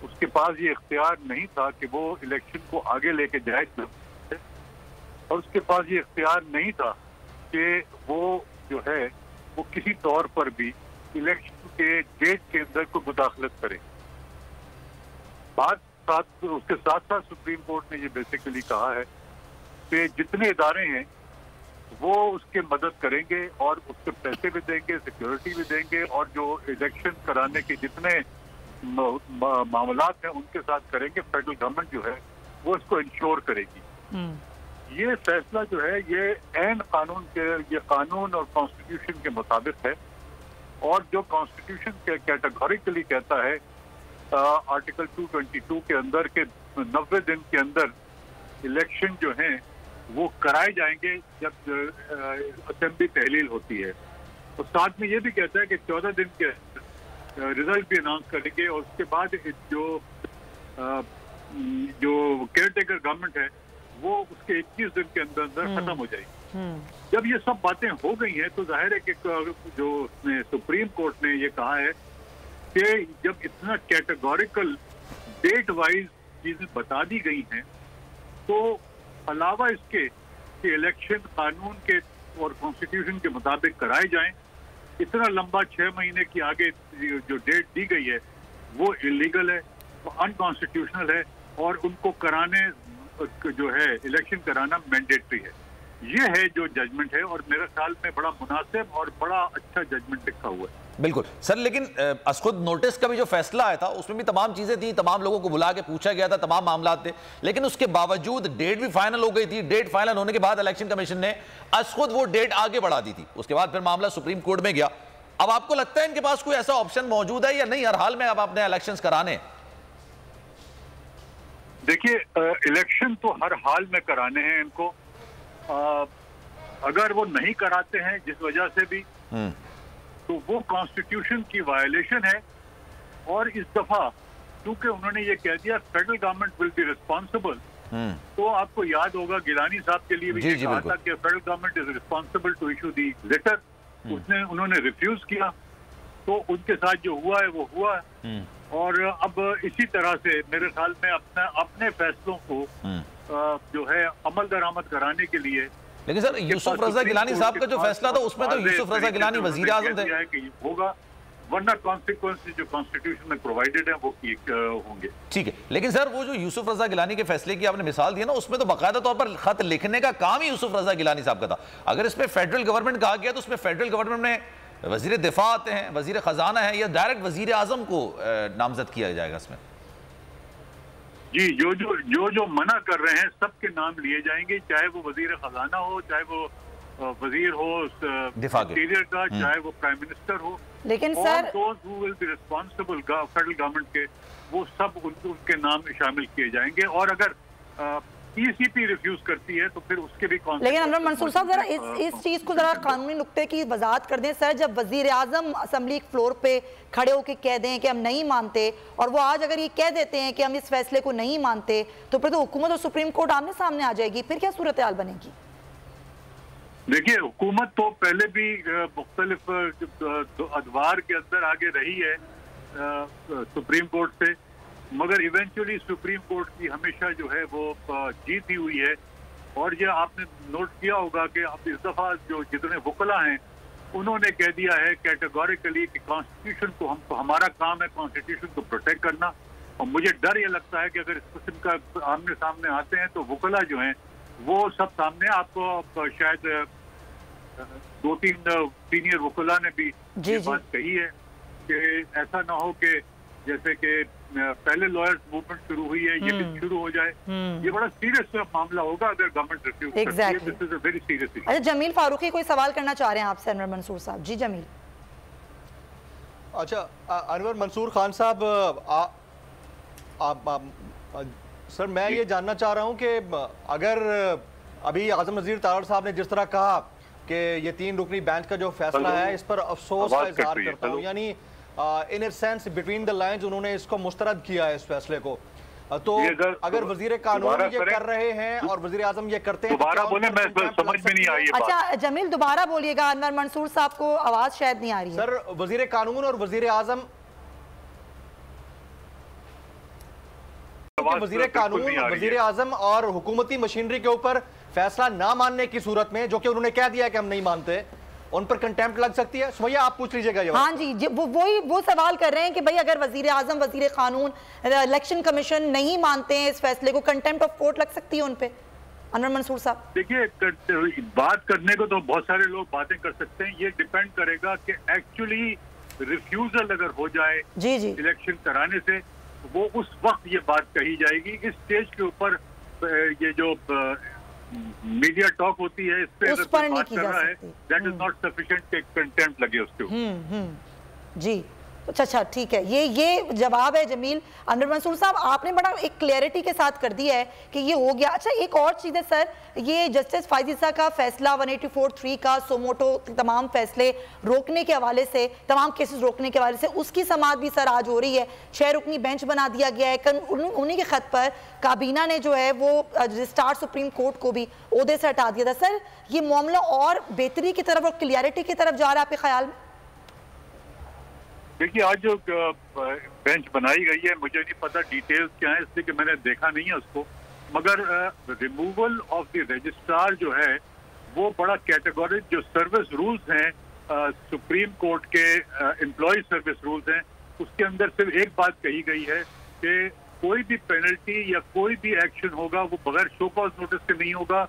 उसके पास ये इख्तियार नहीं था कि वो इलेक्शन को आगे लेके जाए और उसके पास ये इख्तियार नहीं था कि वो जो है वो किसी तौर पर भी इलेक्शन के डेट के अंदर को मुदाखलत करे। उसके साथ साथ सुप्रीम कोर्ट ने ये बेसिकली कहा है कि जितने इदारे हैं वो उसके मदद करेंगे और उसके पैसे भी देंगे, सिक्योरिटी भी देंगे और जो इलेक्शन कराने के जितने मामलात हैं उनके साथ करेंगे। फेडरल गवर्नमेंट जो है वो इसको इंश्योर करेगी। ये फैसला जो है ये ऐन कानून के, ये कानून और कॉन्स्टिट्यूशन के मुताबिक है और जो कॉन्स्टिट्यूशन के कैटेगोरिकली कहता है आर्टिकल 222 के अंदर के 90 दिन के अंदर इलेक्शन जो हैं वो कराए जाएंगे जब असेंबली तहलील होती है। और साथ में ये भी कहता है कि 14 दिन के रिजल्ट भी अनाउंस करेंगे और उसके बाद जो केयर टेकर गवर्नमेंट है वो उसके 21 दिन के अंदर अंदर खत्म हो जाएगी। जब ये सब बातें हो गई हैं तो जाहिर है कि जो सुप्रीम कोर्ट ने ये कहा है कि जब इतना कैटेगोरिकल डेट वाइज चीजें बता दी गई हैं तो अलावा इसके कि इलेक्शन कानून के और कॉन्स्टिट्यूशन के मुताबिक कराए जाएं, इतना लंबा 6 महीने की आगे जो डेट दी गई है वो इलीगल है, वो अनकॉन्स्टिट्यूशनल है और उनको कराने जो है इलेक्शन कराना मैंडेटरी है। ये है जो जजमेंट है और मेरे ख्याल में बड़ा मुनासिब और बड़ा अच्छा जजमेंट लिखा हुआ है। बिल्कुल सर, लेकिन खुद नोटिस का भी जो फैसला आया था उसमें भी तमाम चीजें थी, तमाम लोगों को बुला के पूछा गया था, तमाम मामला थे, लेकिन उसके बावजूद डेट भी फाइनल हो गई थी। डेट फाइनल होने के बाद इलेक्शन कमीशन ने खुद वो डेट आगे बढ़ा दी थी। उसके बाद फिर मामला सुप्रीम कोर्ट में गया। अब आपको लगता है इनके पास कोई ऐसा ऑप्शन मौजूद है या नहीं, हर हाल में अब अपने इलेक्शन कराने? देखिए, इलेक्शन तो हर हाल में कराने हैं इनको। अगर वो नहीं कराते हैं जिस वजह से भी तो वो कॉन्स्टिट्यूशन की वायलेशन है। और इस दफा क्योंकि उन्होंने ये कह दिया federal government will be responsible, तो आपको याद होगा गिलानी साहब के लिए भी ये कहा था कि federal government is responsible to issue the letter. उन्होंने रिफ्यूज किया, तो उनके साथ जो हुआ है वो हुआ है। और अब इसी तरह से मेरे ख्याल में अपने फैसलों को जो है अमल दरामद कराने के लिए। लेकिन सर, यूसुफ रजा गिलानी साहब का जो फैसला था उसमें तो यूसुफ रजा गिलानी वजीर आजम थे कि होगा, वरना कॉन्सिक्वेंसेस जो कॉन्स्टिट्यूशन में प्रोवाइडेड है वो होंगे। ठीक है, लेकिन सर वो जो यूसुफ रजा गिलानी के फैसले की आपने मिसाल दी ना, उसमें तो बाकायदा तौर पर खत लिखने का काम ही यूसुफ रजा गिलानी साहब का था। अगर इसमें फेडरल गवर्नमेंट कहा गया तो उसमें फेडरल गवर्नमेंट में वजीर दिफा आते हैं, वजीर खजाना है, या डायरेक्ट वजीर आजम को नामजद किया जाएगा इसमें? जी, जो मना कर रहे हैं सबके नाम लिए जाएंगे, चाहे वो वजीर खजाना हो, चाहे वो वजीर हो इंटीरियर का, चाहे वो प्राइम मिनिस्टर हो। लेकिन sir will be responsible federal government के, वो सब उनके नाम शामिल किए जाएंगे। और अगर ईसीपी रिफ्यूज करती है तो फिर उसके भी। लेकिन अनवर मंसूर साहब जरा इस चीज को जरा कानूनी नुक्ते की वजाहत कर दें सर। जब वजीर आजम असेंबली फ्लोर पे खड़े होकर कह दें कि हम नहीं मानते, और वो आज अगर ये कह देते हैं कि हम इस फैसले को नहीं मानते, तो फिर तो हुकूमत और सुप्रीम कोर्ट आमने सामने आ जाएगी, फिर क्या सूरत हाल बनेगी? देखिए, हुकूमत तो पहले भी मुख्तलिफ अदवार के अंदर आगे रही है सुप्रीम कोर्ट से, मगर इवेंचुअली सुप्रीम कोर्ट की हमेशा जो है वो जीत ही हुई है। और ये आपने नोट किया होगा कि अब इस दफा जो जितने वकला हैं उन्होंने कह दिया है कैटेगोरिकली कि कॉन्स्टिट्यूशन को हमको, हमारा काम है कॉन्स्टिट्यूशन को प्रोटेक्ट करना। और मुझे डर ये लगता है कि अगर इस किस्म का आमने सामने आते हैं तो वकला जो हैं वो सब सामने, आपको शायद 2-3 सीनियर वकला ने भी ये बात कही है कि ऐसा ना हो कि जैसे कि पहले लॉयर्स मूवमेंट शुरू हुई है, ये भी शुरू हो जाए। ये बड़ा सीरियस मामला होगा अगर गवर्नमेंट रिफ्यूज करती है। This is a very serious issue. अच्छा, जमील फारूकी कोई सवाल करना चाह रहे हैं आपसे अनवर मंसूर साहब। जी जमील। अच्छा, अनवर मंसूर खान साहब, सर मैं ये जानना चाह रहा हूँ कि अगर अभी आजम नज़ीर तारड़ साहब ने जिस तरह कहा कि ये 3 रुकनी बेंच का जो फैसला है इस पर अफसोस का इजहार करता हूँ, यानी in a sense between the lines उन्होंने इसको मुस्तरद किया है इस फैसले को। तो अगर वजीर कानून ये कर रहे हैं और वजीर आजम ये करते हैं, दोबारा बोले, मैं समझ में नहीं आई ये बात। अच्छा जमील, दोबारा बोलिएगा, अनवर मंसूर साहब को आवाज शायद नहीं आ रही है। सर, वजीर कानून और वजीर आजम, वजीर कानून, वजीर आजम और हुकूमती मशीनरी के ऊपर फैसला ना मानने की सूरत में, जो कि उन्होंने कह दिया कि हम नहीं मानते, उन पर कंटेम्प्ट लग सकती है। सुमैया आप पूछ लीजिएगा। हाँ जी, वो सवाल कर रहे हैं कि भाई अगर वजीर आजम, वजीर कानून, इलेक्शन कमीशन नहीं मानते हैं इस फैसले को, कंटेम्प्ट ऑफ कोर्ट लग सकती है उन पे। अनवर मंसूर साहब, देखिए, बात करने को तो बहुत सारे लोग बातें कर सकते हैं, ये डिपेंड करेगा कि एक्चुअली रिफ्यूजल अगर हो जाए जी जी इलेक्शन कराने से, वो उस वक्त ये बात कही जाएगी। इस स्टेज के ऊपर ये जो मीडिया टॉक होती है इस पे अगर बात कर रहा है, दैट इज नॉट सफिशिएंट कि कंटेम्प्ट लगे उसके ऊपर। जी, अच्छा ठीक है, ये जवाब है जमील। अनवर मंसूर साहब, आपने बड़ा एक क्लैरिटी के साथ कर दिया है कि ये हो गया। अच्छा, एक और चीज़ है सर, ये जस्टिस फाइज़ा का फैसला 184(3) का सोमोटो तमाम फैसले रोकने के हवाले से, तमाम केसेस रोकने के हवाले से, उसकी समाअत भी सर आज हो रही है। 6 रुकनी बेंच बना दिया गया है। उन्हीं के खत पर काबीना ने जो है वो रजिस्ट्रार सुप्रीम कोर्ट को भी ओहदे से हटा दिया था। सर, ये मामला और बेहतरी की तरफ और क्लियरिटी की तरफ जा रहा है आपके ख्याल में? देखिए, आज जो बेंच बनाई गई है, मुझे नहीं पता डिटेल्स क्या है, इसलिए कि मैंने देखा नहीं है उसको, मगर रिमूवल ऑफ द रजिस्ट्रार जो है वो बड़ा कैटेगोरी, जो सर्विस रूल्स हैं सुप्रीम कोर्ट के, एम्प्लॉय सर्विस रूल्स हैं, उसके अंदर सिर्फ एक बात कही गई है कि कोई भी पेनल्टी या कोई भी एक्शन होगा वो बगैर शो कॉज नोटिस के नहीं होगा।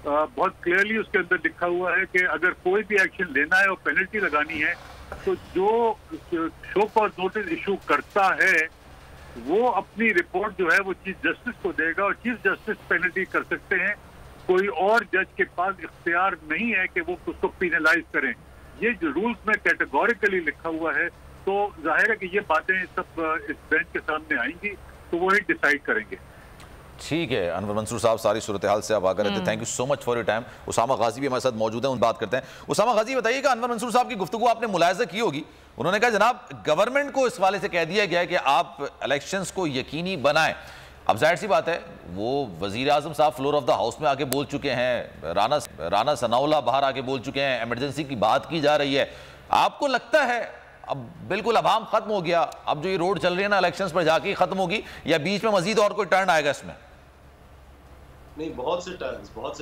बहुत क्लियरली उसके अंदर लिखा हुआ है कि अगर कोई भी एक्शन लेना है और पेनल्टी लगानी है तो जो शो कॉज नोटिस इशू करता है वो अपनी रिपोर्ट जो है वो चीफ जस्टिस को देगा और चीफ जस्टिस पेनल्टी कर सकते हैं। कोई और जज के पास इख्तियार नहीं है कि वो उसको पीनलाइज करें। ये जो रूल्स में कैटेगोरिकली लिखा हुआ है, तो जाहिर है कि ये बातें सब इस बेंच के सामने आएंगी तो वो ही डिसाइड करेंगे। ठीक है अनवर मंसूर साहब, सारी सूरत हाल से आप आकर रहते, thank you so much for your time. Usama Ghazi भी हमारे साथ मौजूद हैं, उन बात करते हैं। उसामा गाजी, बताइएगा, अनवर मंसूर साहब की गुफ्तगू आपने मुलाहिजा की होगी, उन्होंने कहा जनाब गवर्नमेंट को इस वाले से कह दिया गया है कि आप इलेक्शंस को यकीनी बनाएं। अब जाहिर सी बात है, वो वजीर आजम साहब फ्लोर ऑफ द हाउस में आके बोल चुके हैं, राना सनाउल्लाह बाहर आके बोल चुके हैं, एमरजेंसी की बात की जा रही है। आपको लगता है अब बिल्कुल अभाम खत्म हो गया, अब जो ये रोड चल रही है ना इलेक्शंस पर जाके खत्म होगी, या बीच में मजीद और कोई टर्न आएगा इसमें? नहीं, बहुत से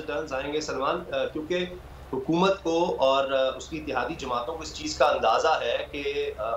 टर्न्स आएंगे सलमान, क्योंकि हुकूमत को और उसकी इत्तेहादी जमातों को इस चीज़ का अंदाज़ा है कि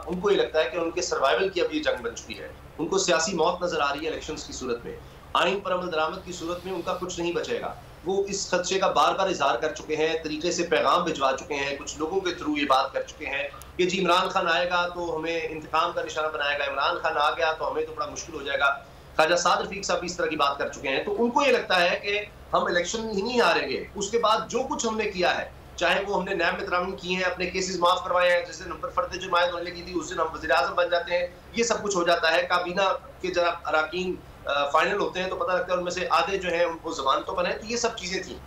उनको ये लगता है कि उनके सर्वाइवल की अब ये जंग बन चुकी है। उनको सियासी मौत नजर आ रही है इलेक्शंस की सूरत में, आइन पर अमल दरामद की सूरत में उनका कुछ नहीं बचेगा। वो इस खदशे का बार बार इजहार कर चुके हैं, तरीके से पैगाम भिजवा चुके हैं, कुछ लोगों के थ्रू ये बात कर चुके हैं कि जी इमरान खान आएगा तो हमें इंतकाम का निशाना बनाएगा, इमरान खान आ गया तो हमें तो बड़ा मुश्किल हो जाएगा। ख्वाजा साद रफीक साहब इस तरह की बात कर चुके हैं। तो उनको ये लगता है कि हम इलेक्शन ही नहीं हारेंगे, उसके बाद जो कुछ हमने किया है, चाहे वो हमने नैब में तरामीम किए हैं, अपने केसेस माफ करवाए हैं, जिस दिन हम पर फर्द जुर्मायत होने लगी थी उस दिन हम वज़ीर आज़म बन जाते हैं, ये सब कुछ हो जाता है। काबीना के जरा अराकीन फाइनल होते हैं तो पता लगता है उनमें से आधे जो है उनको जमानतों पर है। तो ये सब चीजें थी,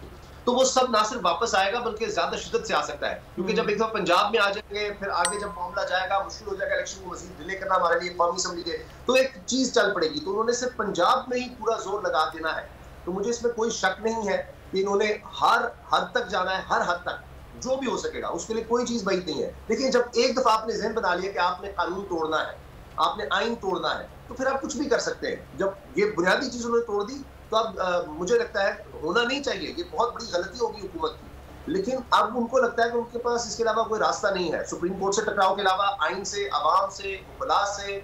तो वो सब ना सिर्फ वापस आएगा बल्कि ज्यादा शिद्दत से आ सकता है, क्योंकि जब एक दफा पंजाब में आ जाएंगे फिर आगे जब मामला जाएगा मुश्किल हो जाएगा इलेक्शन को मजीद डिले करना हमारे लिए कौमी असम्बली के, तो एक चीज चल पड़ेगी। तो उन्होंने सिर्फ पंजाब में ही पूरा जोर लगा देना है, तो मुझे इसमें कोई शक नहीं है कि इन्होंने हर हद तक जाना है, हर हद तक जो भी हो सकेगा, उसके लिए कोई चीज बईद नहीं है। लेकिन जब एक दफा आपने जहन बना लिया कि आपने कानून तोड़ना है, आपने आइन तोड़ना है, तो फिर आप कुछ भी कर सकते हैं। जब ये बुनियादी चीज उन्होंने तोड़ दी तो अब मुझे लगता है होना नहीं चाहिए, ये बहुत बड़ी गलती होगी हुकूमत की। लेकिन अब उनको लगता है कि उनके पास इसके अलावा कोई रास्ता नहीं है, सुप्रीम कोर्ट से टकराव के अलावा, आइन से, अवाम से, वकला से,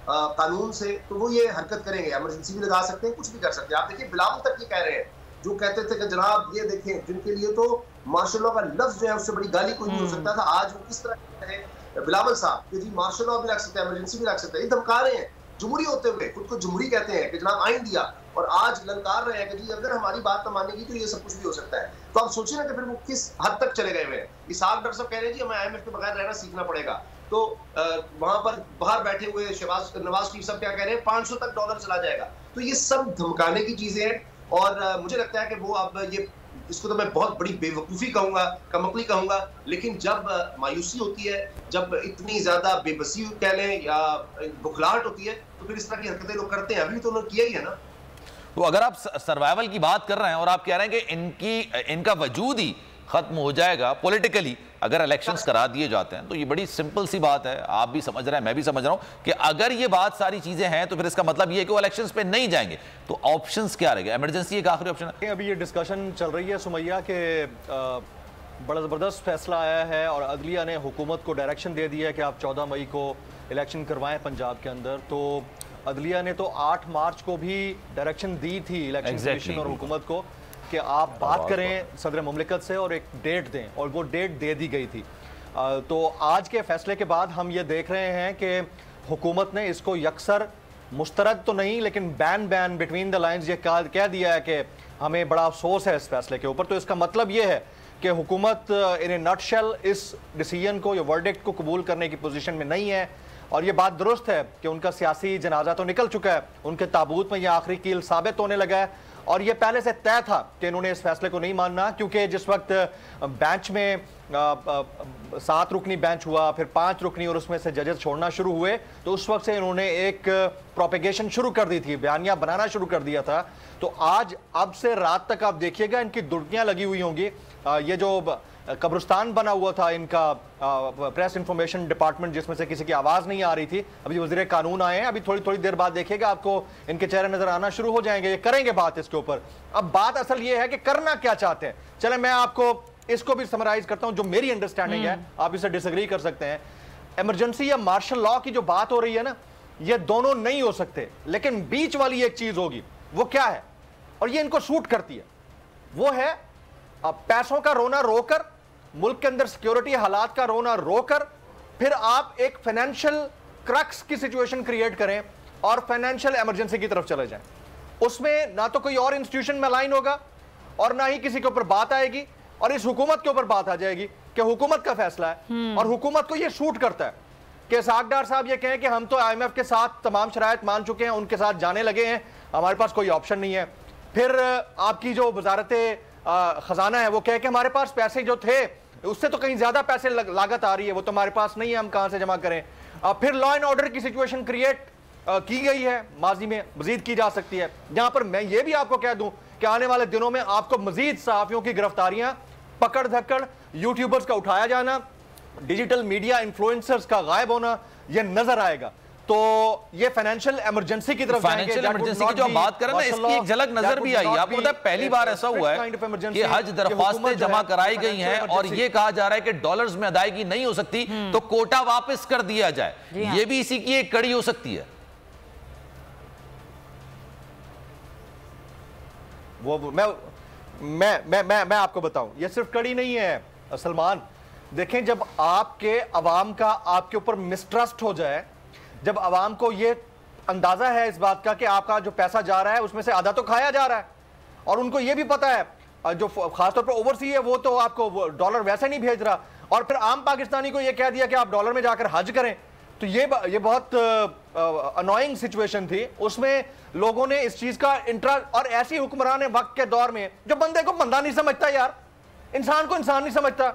कानून से, तो वो ये हरकत करेंगे। इमरजेंसी भी लगा सकते हैं, कुछ भी कर सकते हैं। आप देखिए बिलावल तक ये कह रहे हैं, जो कहते थे कि जनाब ये देखें, जिनके लिए तो मार्शल लॉ का लफ्ज जो है उससे बड़ी गाली कोई नहीं हो सकता था, आज वो किस तरह कहते हैं बिलावल साहब कि जी मार्शल लॉ भी लग सकता है, इमरजेंसी भी लग सकता है। ये धमका रहे हैं जमहूरी होते हुए, खुद को जमहूरी कहते हैं कि जनाब आइन दिया, और आज ललकार रहे हैं कि जी अगर हमारी बात न मानेगी तो ये सब कुछ भी हो सकता है। तो आप सोचिए ना कि फिर वो किस हद तक चले गए हुए हैं। इसाक डॉक्टर साहब कह रहे हैं जी हमें IMF के बगैर रहना सीखना पड़ेगा, तो वहां पर बाहर बैठे हुए नवाज शरीफ साहब क्या कह रहे हैं, $500 तक चला जाएगा। तो ये सब धमकाने की चीजें हैं, और मुझे लगता है कि वो अब ये, इसको तो मैं बहुत बड़ी बेवकूफ़ी कहूंगा, कमकली कहूंगा, लेकिन जब मायूसी होती है, जब इतनी ज्यादा बेबसी कह लें या बुखलाहट होती है, तो फिर इस तरह की हरकतें लोग करते हैं। अभी तो उन्होंने किया ही है ना। तो अगर आप सर्वाइवल की बात कर रहे हैं और आप कह रहे हैं कि इनका वजूद ही खत्म हो जाएगा पॉलिटिकली अगर इलेक्शंस करा दिए जाते हैं, तो ये बड़ी सिंपल सी बात है। आप भी समझ रहे हैं, मैं भी समझ रहा हूं कि अगर ये बात सारी चीजें हैं तो फिर इसका मतलब ये है कि वो इलेक्शंस पे नहीं जाएंगे। तो ऑप्शंस क्या रहेगा? इमरजेंसी एक आखिरी ऑप्शन है। अभी ये डिस्कशन चल रही है सुमैया के बड़ा ज़बरदस्त फैसला आया है और अदलिया ने हुकूमत को डायरेक्शन दे दिया है कि आप 14 मई को इलेक्शन करवाएं पंजाब के अंदर। तो अदलिया ने तो 8 मार्च को भी डायरेक्शन दी थी इलेक्शन कमीशन और हुकूमत को कि आप बात करें सदर मुमलिकत से और एक डेट दें, और वो डेट दे दी गई थी। तो आज के फैसले के बाद हम ये देख रहे हैं कि हुकूमत ने इसको यकसर मुस्तरद तो नहीं लेकिन बैन बिटवीन द लाइन्स ये कह दिया है कि हमें बड़ा अफसोस है इस फैसले के ऊपर। तो इसका मतलब ये है कि हुकूमत इन ए नटशेल इस डिसीजन को या वर्डिक्ट को कबूल करने की पोजीशन में नहीं है। और ये बात दुरुस्त है कि उनका सियासी जनाजा तो निकल चुका है, उनके ताबूत में ये आखिरी कील साबित होने लगा है, और ये पहले से तय था कि इन्होंने इस फैसले को नहीं मानना। क्योंकि जिस वक्त बेंच में 7 रुकनी बेंच हुआ, फिर 5 रुकनी, और उसमें से जजेस छोड़ना शुरू हुए, तो उस वक्त से इन्होंने एक प्रोपेगेशन शुरू कर दी थी, बयानिया बनाना शुरू कर दिया था। तो आज अब से रात तक आप देखिएगा इनकी दुर्गियां लगी हुई होंगी। ये जो कब्रिस्तान बना हुआ था इनका प्रेस इंफॉर्मेशन डिपार्टमेंट, जिसमें से किसी की आवाज़ नहीं आ रही थी, अभी वज़ीर कानून आए हैं, अभी थोड़ी देर बाद देखिएगा आपको इनके चेहरे नजर आना शुरू हो जाएंगे, ये करेंगे बात इसके ऊपर। अब बात असल ये है कि करना क्या चाहते हैं। चले मैं आपको इसको भी समराइज करता हूं जो मेरी अंडरस्टैंडिंग है, आप इसे डिसएग्री कर सकते हैं। इमरजेंसी या मार्शल लॉ की जो बात हो रही है ना, ये दोनों नहीं हो सकते, लेकिन बीच वाली एक चीज होगी। वो क्या है, और ये इनको सूट करती है, वो है पैसों का रोना रोकर, मुल्क के अंदर सिक्योरिटी हालात का रोना रोकर, फिर आप एक फाइनेंशियल क्रक्स की सिचुएशन क्रिएट करें और फाइनेंशियल इमरजेंसी की तरफ चले जाएं। उसमें ना तो कोई और इंस्टीट्यूशन में अलाइन होगा और ना ही किसी के ऊपर बात आएगी, और इस हुकूमत के ऊपर बात आ जाएगी कि हुकूमत का फैसला है और हुकूमत को यह सूट करता है कि इसाक डार साहब ये कहें कि हम तो IMF के साथ तमाम शराइत मान चुके हैं, उनके साथ जाने लगे हैं, हमारे पास कोई ऑप्शन नहीं है। फिर आपकी जो वजारत खजाना है वो कहे कि हमारे पास पैसे जो थे उससे तो कहीं ज्यादा पैसे लागत आ रही है, वो तो हमारे पास नहीं है, हम कहां से जमा करें। फिर लॉ एंड ऑर्डर की सिचुएशन क्रिएट की गई है, माजी में मजीद की जा सकती है। यहां पर मैं ये भी आपको कह दूं कि आने वाले दिनों में आपको मजीद सहाफियों की गिरफ्तारियां, पकड़ धक्कड़, यूट्यूबर्स का उठाया जाना, डिजिटल मीडिया इन्फ्लुएंसर्स का गायब होना, यह नजर आएगा। तो ये फाइनेंशियल इमरजेंसी की तरफ फाइनेंशियल इमरजेंसी की जो बात करें ना, इसकी एक झलक नजर भी आई है। आपको पता है पहली बार ऐसा हुआ है कि हज दरख्वास्तें जमा कराई गई हैं और ये कहा जा रहा है कि डॉलर्स में अदायगी नहीं हो सकती तो कोटा वापस कर दिया जाए। ये भी इसी की एक कड़ी हो सकती है। वो मैं आपको बताऊं, ये सिर्फ कड़ी नहीं है सलमान। देखें, जब आपके अवाम का आपके ऊपर मिसट्रस्ट हो जाए, जब आवाम को ये अंदाजा है इस बात का कि आपका जो पैसा जा रहा है उसमें से आधा तो खाया जा रहा है, और उनको ये भी पता है जो खासतौर पर ओवरसी है वो तो आपको डॉलर वैसे नहीं भेज रहा, और फिर आम पाकिस्तानी को ये कह दिया कि आप डॉलर में जाकर हज करें, तो ये बहुत अनोइंग सिचुएशन थी। उसमें लोगों ने इस चीज का इंटरेस्ट, और ऐसी हुक्मरान वक्त के दौर में जो बंदे को बंदा नहीं समझता यार, इंसान को इंसान नहीं समझता।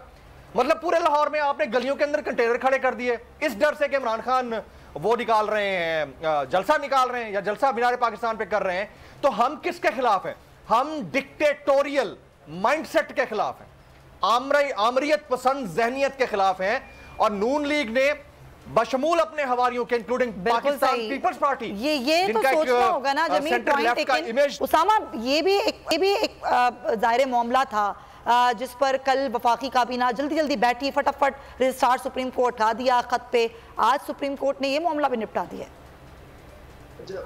मतलब पूरे लाहौर में आपने गलियों के अंदर कंटेनर खड़े कर दिए इस डर से कि इमरान खान वो निकाल रहे हैं, जलसा निकाल रहे हैं या जलसा मीनार पाकिस्तान पे कर रहे हैं। तो हम किसके खिलाफ हैं? हम डिक्टेटोरियल माइंडसेट के खिलाफ हैं, आमरियत पसंद जहनियत के खिलाफ हैं। और नून लीग ने बशमूल अपने हवारियों के इंक्लूडिंग पाकिस्तान पीपल्स पार्टी, ये तो सोचना होगा ना जमीन पॉइंट उसामा, ये भी एक जाहिर मामला था जिस पर कल वफाकी काबीना जल्दी बैठी, फटाफट रजिस्ट्रार सुप्रीम कोर्ट उठा दिया खत पे। आज सुप्रीम कोर्ट ने ये मामला भी निपटा दिया।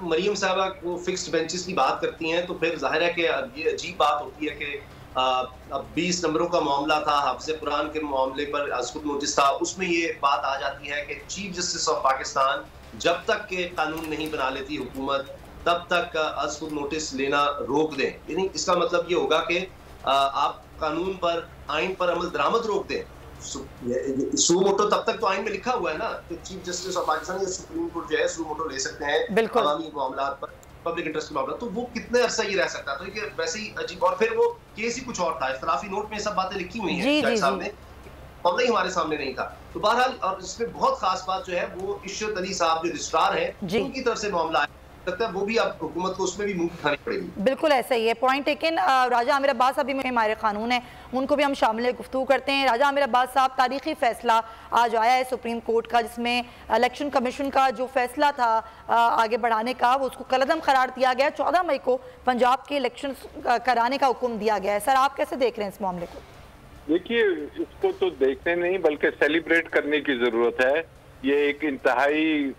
मरियम साहबा वो फिक्स्ड बेंचेस की बात करती हैं तो फिर जाहिर है कि ये अजीब बात होती है कि अब 20 नंबरों का मामला था, हाफिज़ कुरान के मामले पर असकुत नोटिस था, उसमें ये बात आ जाती है कि चीफ जस्टिस ऑफ पाकिस्तान जब तक के कानून नहीं बना लेती हुकूमत तब तक असकुत नोटिस लेना रोक दें। यानी इसका मतलब ये होगा कि आप कानून पर, आइन पर अमल दरामद रोक दें। सू मोटो तब तक तो आइन में लिखा हुआ है ना कि चीफ जस्टिस ऑफ पाकिस्तान या सुप्रीम कोर्ट जो है सू मोटो ले सकते हैं अवामी मामला पर, पब्लिक इंटरेस्ट के मामला। तो वो कितने अरसा ये रह सकता है? तो ये वैसे ही अजीब। और फिर वो केस ही कुछ और था, इख्तिलाफी नोट में सब बातें लिखी हुई हैं जज साहब ने, मामला ही हमारे सामने नहीं था। तो बहरहाल, और इसमें बहुत खास बात जो है वो इशरत अली साहब जो रजिस्ट्रार है उनकी तरफ से मामला है, लगता है वो भी अब हुकूमत को उसमें भी मुंह दिखानी पड़ेगी। बिल्कुल ऐसा ही है पॉइंट। लेकिन राजा आमिर अब्बास अभी में हमारे कानून है, उनको भी हम शामिल गुफ्तगू करते हैं। राजा आमिर अब्बास साहब, तारीखी फैसला आज आया है सुप्रीम कोर्ट का, जिसमें इलेक्शन कमीशन का जो फैसला था आगे बढ़ाने का, वो उसको कलअदम करार दिया गया। 14 मई को पंजाब के इलेक्शन कराने का हुक्म दिया गया है। सर, आप कैसे देख रहे हैं इस मामले को? देखिए, इसको तो देखने नहीं बल्कि सेलिब्रेट करने की जरूरत है। ये एक इंतहाई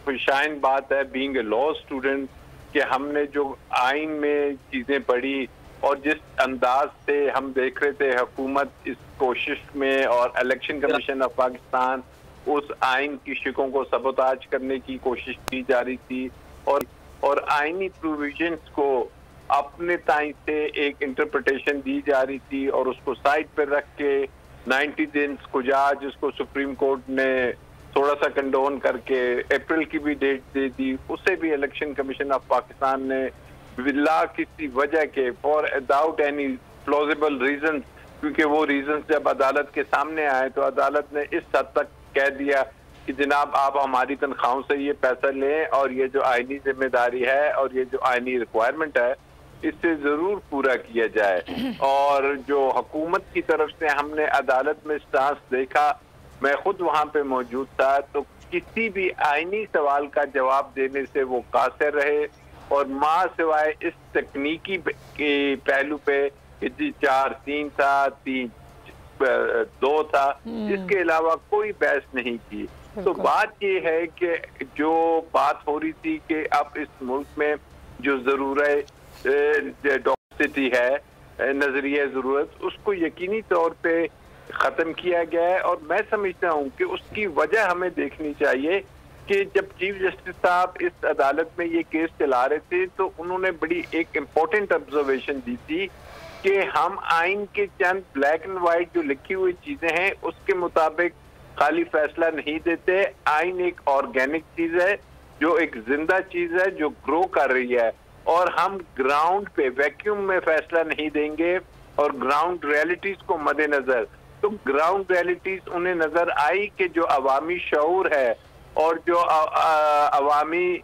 खुशाइन बात है बीइंग ए लॉ स्टूडेंट कि हमने जो आइन में चीजें पढ़ी और जिस अंदाज से हम देख रहे थे हुकूमत इस कोशिश में और इलेक्शन कमीशन ऑफ पाकिस्तान उस आइन की शिकों को सबोताज करने की कोशिश की जा रही थी और आइनी प्रोविजंस को अपने ताई से एक इंटरप्रिटेशन दी जा रही थी और उसको साइड पर रख के 90 दिन गुजाज जिसको सुप्रीम कोर्ट ने थोड़ा सा कंडोन करके अप्रैल की भी डेट दे दी। उससे भी इलेक्शन कमीशन ऑफ पाकिस्तान ने बिला किसी वजह के for without any plausible reason, क्योंकि वो रीजन जब अदालत के सामने आए तो अदालत ने इस हद तक कह दिया कि जनाब आप हमारी तनख्वाहों से ये पैसा लें और ये जो आईनी जिम्मेदारी है और ये जो आईनी रिक्वायरमेंट है इससे जरूर पूरा किया जाए। और जो हुकूमत की तरफ से हमने अदालत में स्टांस देखा, मैं खुद वहां पे मौजूद था, तो किसी भी आईनी सवाल का जवाब देने से वो कासिर रहे और माँ सिवाय इस तकनीकी के पहलू पे कि 4-3 था 3-2 था, इसके अलावा कोई बहस नहीं की। तो बात ये है कि जो बात हो रही थी कि अब इस मुल्क में जो जरूरत डॉक्सिटी है, नजरिया जरूरत, उसको यकीनी तौर पे खत्म किया गया है। और मैं समझता हूँ कि उसकी वजह हमें देखनी चाहिए कि जब चीफ जस्टिस साहब इस अदालत में ये केस चला रहे थे तो उन्होंने बड़ी एक इम्पोर्टेंट ऑब्जर्वेशन दी थी कि हम आइन के चंद ब्लैक एंड व्हाइट जो लिखी हुई चीजें हैं उसके मुताबिक खाली फैसला नहीं देते। आइन एक ऑर्गेनिक चीज है, जो एक जिंदा चीज है जो ग्रो कर रही है, और हम ग्राउंड पे वैक्यूम में फैसला नहीं देंगे। और ग्राउंड रियलिटीज को मद्देनजर, तो ग्राउंड रियलिटीज उन्हें नजर आई कि जो अवामी शऊर है और जो अवामी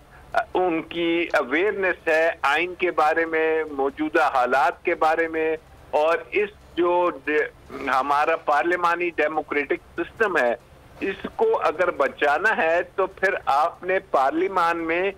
उनकी अवेयरनेस है आइन के बारे में, मौजूदा हालात के बारे में, और इस जो हमारा पार्लिमानी डेमोक्रेटिक सिस्टम है इसको अगर बचाना है तो फिर आपने पार्लिमान में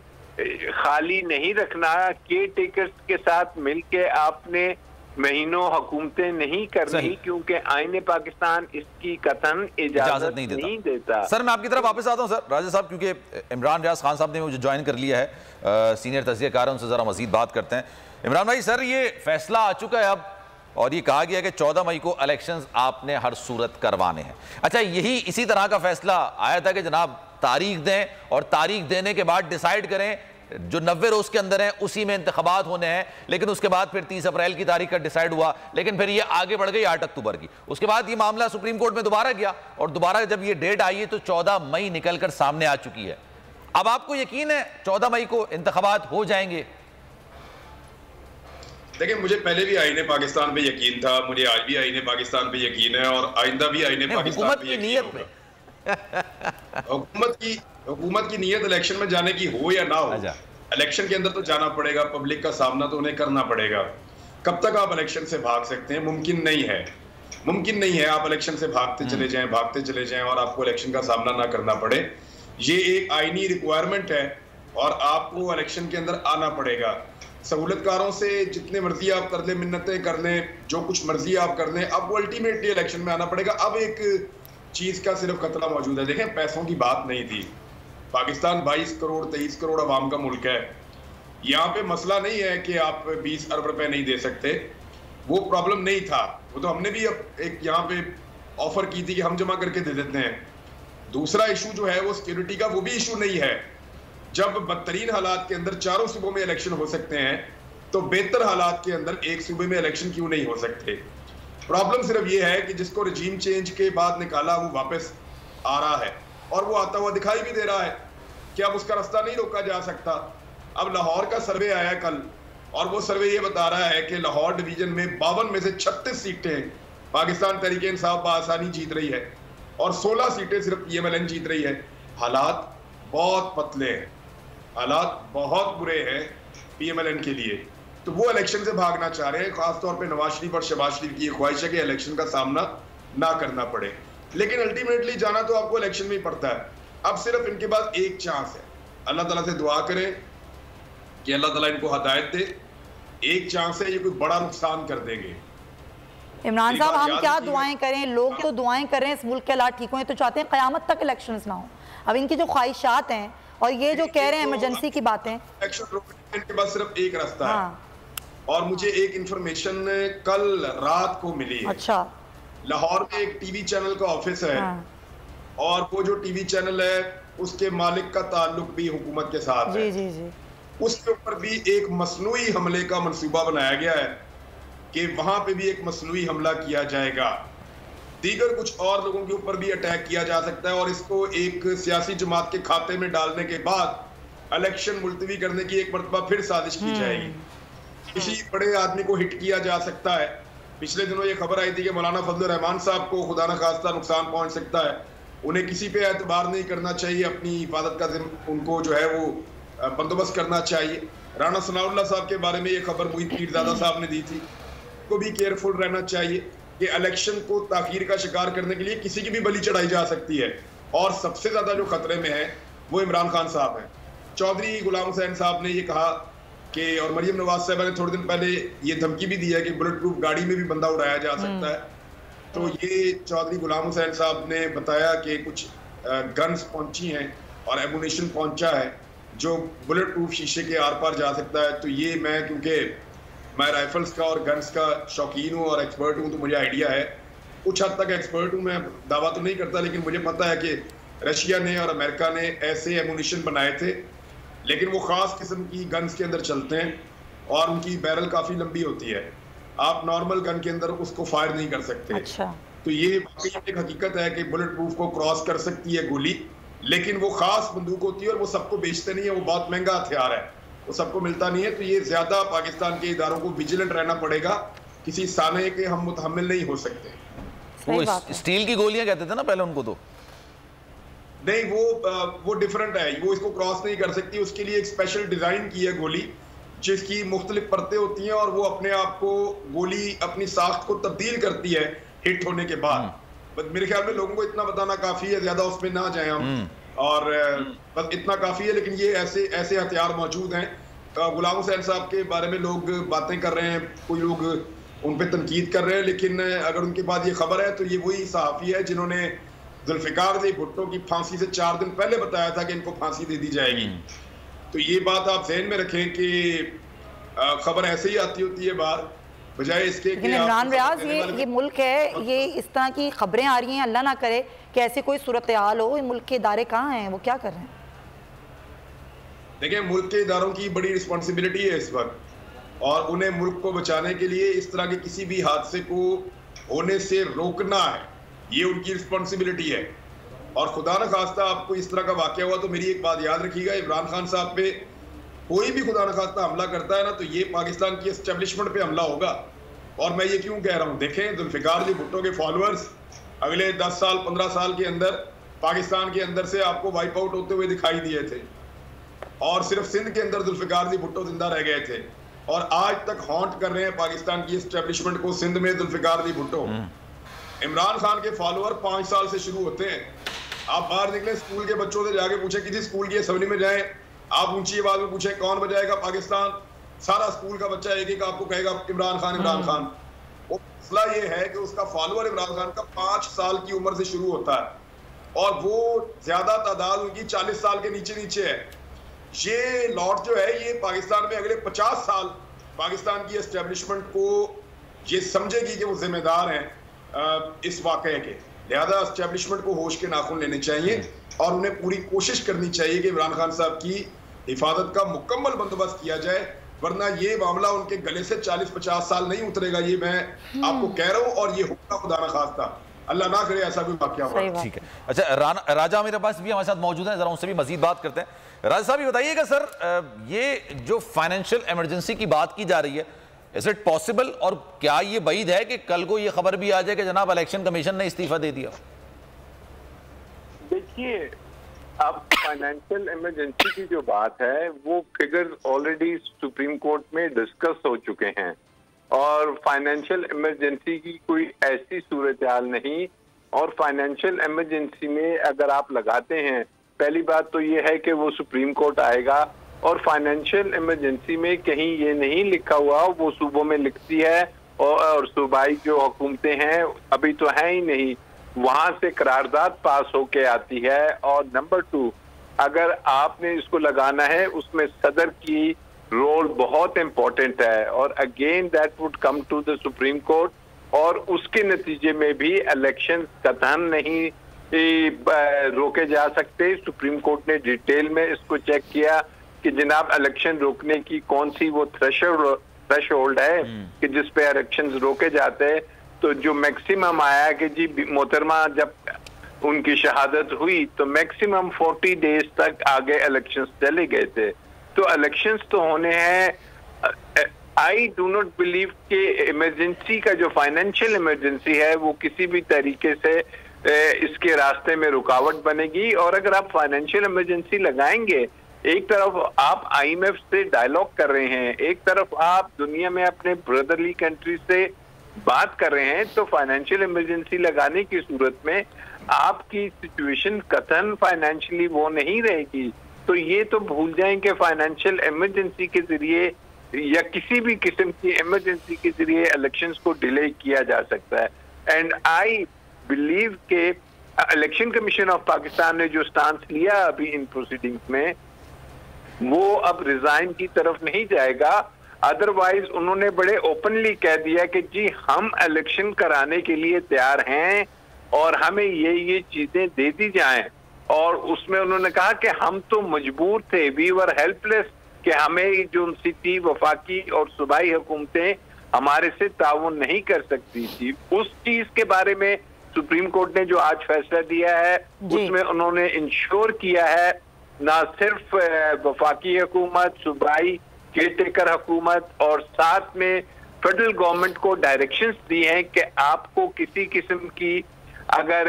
खाली नहीं रखना, केयर टेकर्स के साथ मिलके आपने महीनों हुकूमतें नहीं करनी, क्योंकि आईने पाकिस्तान इसकी कतन इजाजत नहीं देता। सर, मैं आपकी तरफ वापस आता हूं सर राजा साहब, क्योंकि इमरान रियाज खान साहब ने मुझे ज्वाइन कर लिया है, सीनियर तज्ज़ियाकार, उनसे जरा मजीद बात करते हैं। इमरान भाई, सर ये फैसला आ चुका है अब और ये कहा गया कि 14 मई को इलेक्शंस आपने हर सूरत करवाने हैं। अच्छा, यही इसी तरह का फैसला आया था कि जनाब तारीख दें और तारीख देने के बाद डिसाइड करें, जो 90 रोज के अंदर हैं उसी में इंतखाबात होने हैं, लेकिन उसके बाद फिर 30 अप्रैल की तारीख का डिसाइड हुआ, लेकिन फिर ये आगे बढ़ गई 8 अक्टूबर की। उसके बाद ये मामला सुप्रीम कोर्ट में दोबारा गया और दोबारा जब ये डेट आई है तो 14 मई निकलकर सामने आ चुकी है। अब आपको यकीन है 14 मई को इंतखाबात हो जाएंगे? देखिए, मुझे पहले भी आईने पाकिस्तान पे यकीन था, मुझे आज भी आईने पाकिस्तान पे यकीन है और आइंदा भी आईने पाकिस्तान पे यकीन होगा। हुकूमत की नीयत इलेक्शन में जाने की हो या ना हो, इलेक्शन के अंदर तो जाना पड़ेगा, पब्लिक का सामना तो उन्हें करना पड़ेगा। कब तक आप इलेक्शन से भाग सकते हैं? मुमकिन नहीं है, मुमकिन नहीं है आप इलेक्शन से भागते चले जाएं और आपको इलेक्शन का सामना ना करना पड़े। ये एक आईनी रिक्वायरमेंट है और आपको इलेक्शन के अंदर आना पड़ेगा। सहूलतकारों से जितने मर्जी आप कर लें, मिन्नतें कर लें, जो कुछ मर्जी आप कर लें, अब वो अल्टीमेटली इलेक्शन में आना पड़ेगा। अब एक चीज का सिर्फ खतरा मौजूद है। देखें, पैसों की बात नहीं थी। पाकिस्तान 22 करोड़ 23 करोड़ आवाम का मुल्क है। यहाँ पे मसला नहीं है कि आप 20 अरब रुपए नहीं दे सकते, वो प्रॉब्लम नहीं था। वो तो हमने भी अब एक यहाँ पे ऑफर की थी कि हम जमा करके दे देते हैं। दूसरा इशू जो है वो सिक्योरिटी का, वो भी इशू नहीं है। जब बदतरीन हालात के अंदर चारों सूबों में इलेक्शन हो सकते हैं तो बेहतर हालात के अंदर एक सूबे में इलेक्शन क्यों नहीं हो सकते? प्रॉब्लम सिर्फ ये है कि जिसको रजीम चेंज के बाद निकाला वो वापस आ रहा है और वो आता हुआ दिखाई भी दे रहा है कि अब उसका रास्ता नहीं रोका जा सकता। अब लाहौर का सर्वे आया कल और वो सर्वे ये बता रहा है कि लाहौर डिवीजन में 52 में से 36 सीटें पाकिस्तान तहरीक इंसाफ बआसानी जीत रही है और 16 सीटें सिर्फ PMLN जीत रही है। हालात बहुत पतले हैं, हालात बहुत बुरे हैं PMLN के लिए। तो वो इलेक्शन से भागना चाह रहे हैं। खासतौर पे नवाज शरीफ और शहबाज शरीफ की ये ख्वाहिश है कि इलेक्शन का सामना ना करना पड़े, लेकिन अल्टीमेटली जाना तो आपको इलेक्शन में ही पड़ता है। अब सिर्फ इनके पास एक चांस है, अल्लाह ताला से दुआ करें कि अल्लाह ताला इनको हदायत दे। एक चांस है, ये कोई बड़ा नुकसान कर देंगे। इमरान साहब, हम क्या दुआएं करें? लोग तो दुआएं कर रहे हैं इस मुल्क के हालात ठीक हों, तो चाहते हैं क़यामत तक इलेक्शंस ना हो। अब इनकी जो ख्वाहिशात हैं और ये जो कह रहे हैं इमरजेंसी की बातें, इनके पास सिर्फ एक रास्ता है। और मुझे एक इंफॉर्मेशन कल रात को मिली है। अच्छा, लाहौर में एक टीवी चैनल का ऑफिस है और वो जो टीवी चैनल है उसके मालिक का ताल्लुक भी हुकूमत के साथ है। जी। उसके ऊपर भी एक मसनूई हमले का मंसूबा बनाया गया है कि वहां पे भी एक मसनूई हमला किया जाएगा। दीगर कुछ और लोगों के ऊपर भी अटैक किया जा सकता है और इसको एक सियासी जमात के खाते में डालने के बाद इलेक्शन मुलतवी करने की एक मरतबा फिर साजिश की जाएगी। किसी बड़े आदमी को हिट किया जा सकता है। पिछले दिनों ये खबर आई थी कि मौलाना फजल रहमान साहब को खुदा न खास्ता नुकसान पहुंच सकता है। उन्हें किसी पे एतबार नहीं करना चाहिए, अपनी हिफाजत का उनको जो है वो बंदोबस्त करना चाहिए। राना सनाउल्लाह साहब के बारे में ये खबर मुईद पीरजादा साहब ने दी थी, को भी केयरफुल रहना चाहिए कि इलेक्शन को ताखीर का शिकार करने के लिए किसी की भी बलि चढ़ाई जा सकती है। और सबसे ज्यादा जो खतरे में है वो इमरान खान साहब हैं। चौधरी गुलाम हुसैन साहब ने ये कहा कि, और मरियम नवाज साहब ने थोड़े दिन पहले ये धमकी भी दी है कि बुलेट प्रूफ गाड़ी में भी बंदा उड़ाया जा सकता है। तो ये चौधरी गुलाम हुसैन साहब ने बताया कि कुछ गन्स पहुंची हैं और एमुनेशन पहुंचा है जो बुलेट प्रूफ शीशे के आर पार जा सकता है। तो ये मैं, क्योंकि मैं राइफल्स का और गन्स का शौकीन हूँ और एक्सपर्ट हूँ, तो मुझे आइडिया है, कुछ हद तक एक्सपर्ट हूँ। मैं दावा तो नहीं करता, लेकिन मुझे पता है कि रशिया ने और अमेरिका ने ऐसे एमुनेशन बनाए थे, लेकिन वो ख़ास किस्म की गन्स के अंदर चलते हैं और उनकी बैरल काफ़ी लंबी होती है। आप नॉर्मल गन के अंदर उसको फायर नहीं कर सकते। अच्छा। तो ये एक हकीकत है कि बुलेट प्रूफ को क्रॉस कर सकती है गोली, लेकिन वो ख़ास बंदूक होती है और वो सबको बेचते नहीं है। वो बहुत महंगा हथियार है, वो सबको मिलता नहीं है। तो ये ज़्यादा पाकिस्तान के इदारों को विजिलेंट रहना पड़ेगा, किसी साने के हम मुतहम्मिल नहीं हो सकते। वो स्टील की गोलियां कहते थे ना पहले उनको, तो नहीं, वो डिफरेंट है, वो इसको क्रॉस नहीं कर सकती। उसके लिए एक स्पेशल डिजाइन की है गोली, जिसकी मुख्तलिफ परतें होती हैं और वो अपने आप को, गोली अपनी साख्त को तब्दील करती है हिट होने के बाद। बस मेरे ख्याल में लोगों को इतना बताना काफी है, ज्यादा उसमें ना जाए हम, और बस इतना काफी है। लेकिन ये ऐसे हथियार मौजूद हैं। गुलाम हुसैन साहब के बारे में लोग बातें कर रहे हैं, कोई लोग उन पर तनकीद कर रहे हैं, लेकिन अगर उनके बाद ये खबर है तो ये वही सहाफ़ी है जिन्होंने जुल्फ़िकार अली भुट्टो की फांसी से 4 दिन पहले बताया था कि इनको फांसी दे दी जाएगी। तो ये बात आप ज़हन में रखें कि खबर ऐसे ही आती होती है बाहर, बजाय इसके कि इमरान रियाज, ये मुल्क है, ये इस तरह की खबरें आ रही हैं, अल्लाह ना करे कि ऐसी कोई सूरत हाल हो। मुल्क के इदारे कहाँ हैं, वो क्या कर रहे हैं? देखिए, मुल्क के इदारों की बड़ी रिस्पॉन्सिबिलिटी है इस वक्त, और उन्हें मुल्क को बचाने के लिए इस तरह के किसी भी हादसे को होने से रोकना है, ये उनकी रिस्पॉन्सिबिलिटी है। और खुदा न खास्ता आपको इस तरह का वाकया हुआ तो मेरी एक बात याद रखिएगा, इमरान खान साहब पे कोई भी खुदा न खास्ता हमला करता है ना, तो ये पाकिस्तान की एस्टेब्लिशमेंट पे हमला होगा। और मैं ये क्यों कह रहा हूँ, देखें, जुल्फ़िकार अली भुट्टो के फॉलोअर्स अगले 10 साल 15 साल के अंदर पाकिस्तान के अंदर से आपको वाइप आउट होते हुए दिखाई दिए थे, और सिर्फ सिंध के अंदर जुल्फ़िकार अली भुट्टो जिंदा रह गए थे। और आज तक हॉन्ट कर रहे हैं पाकिस्तान की एस्टेब्लिशमेंट को सिंध में जुल्फिकार अली भुट्टो। इमरान खान के फॉलोअर 5 साल से शुरू होते हैं। आप बाहर निकले स्कूल के बच्चों से जाके पूछे, किसी स्कूल की असेंबली में जाएं, आप ऊंची आवाज में पूछे कौन बजाएगा पाकिस्तान, सारा स्कूल का बच्चा एक आपको कहेगा इमरान खान इमरान खान। वो मसला ये है कि उसका फॉलोअर इमरान खान का 5 साल की उम्र से शुरू होता है और वो ज्यादा तादाद उनकी 40 साल के नीचे नीचे है। ये लॉट जो है ये पाकिस्तान में अगले 50 साल पाकिस्तान की एस्टेब्लिशमेंट को ये समझेगी कि वो जिम्मेदार हैं इस वाकये के। लिहाजा एस्टेब्लिशमेंट को होश के नाखून लेने चाहिए और उन्हें पूरी कोशिश करनी चाहिए कि इमरान खान साहब की हिफाजत का मुकम्मल बंदोबस्त किया जाए, वरना ये मामला उनके गले से 40-50 साल नहीं उतरेगा। ये मैं आपको कह रहा हूँ और ये होगा खुदा न खास्ता, अल्लाह ना करे ऐसा कोई वाकया हो। ठीक है, अच्छा राजा मेरे पास भी हमारे साथ मौजूद है, जरा उनसे भी मजीद बात करते हैं। राजा साहब ये बताइएगा सर, ये जो फाइनेंशियल इमरजेंसी की बात की जा रही है, इज इट पॉसिबल, और क्या ये बईद है कि कल को ये खबर भी आ जाए कि जनाब इलेक्शन कमीशन ने इस्तीफा दे दिया? देखिए, अब फाइनेंशियल इमरजेंसी की जो बात है वो फिगर ऑलरेडी सुप्रीम कोर्ट में डिस्कस हो चुके हैं और फाइनेंशियल इमरजेंसी की कोई ऐसी सूरत हाल नहीं। और फाइनेंशियल इमरजेंसी में अगर आप लगाते हैं, पहली बात तो ये है कि वो सुप्रीम कोर्ट आएगा और फाइनेंशियल इमरजेंसी में कहीं ये नहीं लिखा हुआ, वो सूबों में लिखती है और सूबाई जो हुकूमतें हैं अभी तो है ही नहीं, वहां से करारदाद पास होके आती है। और नंबर 2, अगर आपने इसको लगाना है उसमें सदर की रोल बहुत इंपॉर्टेंट है और again that would come to the Supreme Court और उसके नतीजे में भी इलेक्शन कतई नहीं रोके जा सकते। सुप्रीम कोर्ट ने डिटेल में इसको चेक किया कि जनाब इलेक्शन रोकने की कौन सी वो थ्रेशोल्ड है कि जिस पे इलेक्शन रोके जाते हैं। तो जो मैक्सिमम आया कि जी मोहतरमा जब उनकी शहादत हुई तो मैक्सिमम 40 डेज तक आगे इलेक्शंस चले गए थे। तो इलेक्शंस तो होने हैं। आई डू नॉट बिलीव कि इमरजेंसी का जो फाइनेंशियल इमरजेंसी है वो किसी भी तरीके से इसके रास्ते में रुकावट बनेगी। और अगर आप फाइनेंशियल इमरजेंसी लगाएंगे, एक तरफ आप IMF से डायलॉग कर रहे हैं, एक तरफ आप दुनिया में अपने ब्रदरली कंट्री से बात कर रहे हैं, तो फाइनेंशियल इमरजेंसी लगाने की सूरत में आपकी सिचुएशन कतई फाइनेंशियली वो नहीं रहेगी। तो ये तो भूल जाएं कि फाइनेंशियल इमरजेंसी के जरिए या किसी भी किस्म की इमरजेंसी के जरिए इलेक्शंस को डिले किया जा सकता है। एंड आई बिलीव के इलेक्शन कमीशन ऑफ पाकिस्तान ने जो स्टांस लिया अभी इन प्रोसीडिंग्स में, वो अब रिजाइन की तरफ नहीं जाएगा। अदरवाइज उन्होंने बड़े ओपनली कह दिया कि जी हम इलेक्शन कराने के लिए तैयार हैं और हमें ये चीजें दे दी जाएं। और उसमें उन्होंने कहा कि हम तो मजबूर थे, वी वर हेल्पलेस, कि हमें जो सिटी वफाकी और सूबाई हुकूमतें हमारे से ताउन नहीं कर सकती थी। उस चीज के बारे में सुप्रीम कोर्ट ने जो आज फैसला दिया है उसमें उन्होंने इंश्योर किया है ना सिर्फ वफाकी हुकूमत, सूबाई केयरटेकर हुकूमत और साथ में फेडरल गवर्नमेंट को डायरेक्शंस दी हैं कि आपको किसी किस्म की अगर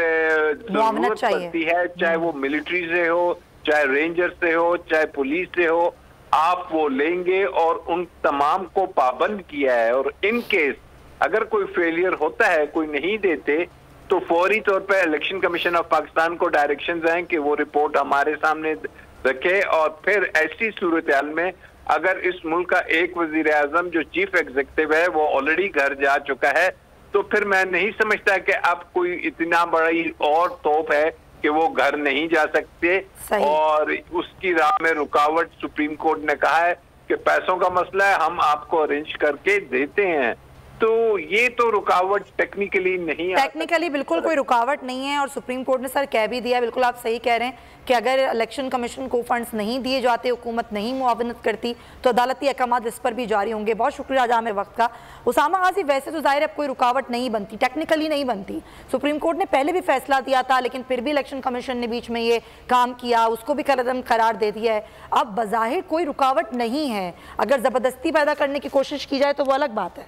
जरूरत पड़ती है, चाहे वो मिलिट्री से हो, चाहे रेंजर से हो, चाहे पुलिस से हो, आप वो लेंगे और उन तमाम को पाबंद किया है। और इन केस अगर कोई फेलियर होता है, कोई नहीं देते, तो फौरी तौर पर इलेक्शन कमीशन ऑफ पाकिस्तान को डायरेक्शंस हैं कि वो रिपोर्ट हमारे सामने रखे। और फिर ऐसी सूरत हाल में अगर इस मुल्क का एक वजीर आजम जो चीफ एग्जीक्यूटिव है वो ऑलरेडी घर जा चुका है, तो फिर मैं नहीं समझता कि अब कोई इतना बड़ी और तोप है कि वो घर नहीं जा सकते। और उसकी राह में रुकावट सुप्रीम कोर्ट ने कहा है कि पैसों का मसला है, हम आपको अरेंज करके देते हैं। तो ये तो रुकावट टेक्निकली नहीं है, टेक्निकली बिल्कुल कोई रुकावट नहीं है। और सुप्रीम कोर्ट ने सर कह भी दिया, बिल्कुल आप सही कह रहे हैं कि अगर इलेक्शन कमीशन को फंड्स नहीं दिए जाते, हुकूमत नहीं मुआवनत करती, तो अदालती अहकाम इस पर भी जारी होंगे। बहुत शुक्रिया आज मेरे वक्त का। उसामा गाजी, वैसे तो जाहिर है कोई रुकावट नहीं बनती, टेक्निकली नहीं बनती। सुप्रीम कोर्ट ने पहले भी फैसला दिया था, लेकिन फिर भी इलेक्शन कमीशन ने बीच में ये काम किया, उसको भी कदम करार दे दिया है। अब बज़ाहिर कोई रुकावट नहीं है, अगर ज़बरदस्ती पैदा करने की कोशिश की जाए तो वो अलग बात है।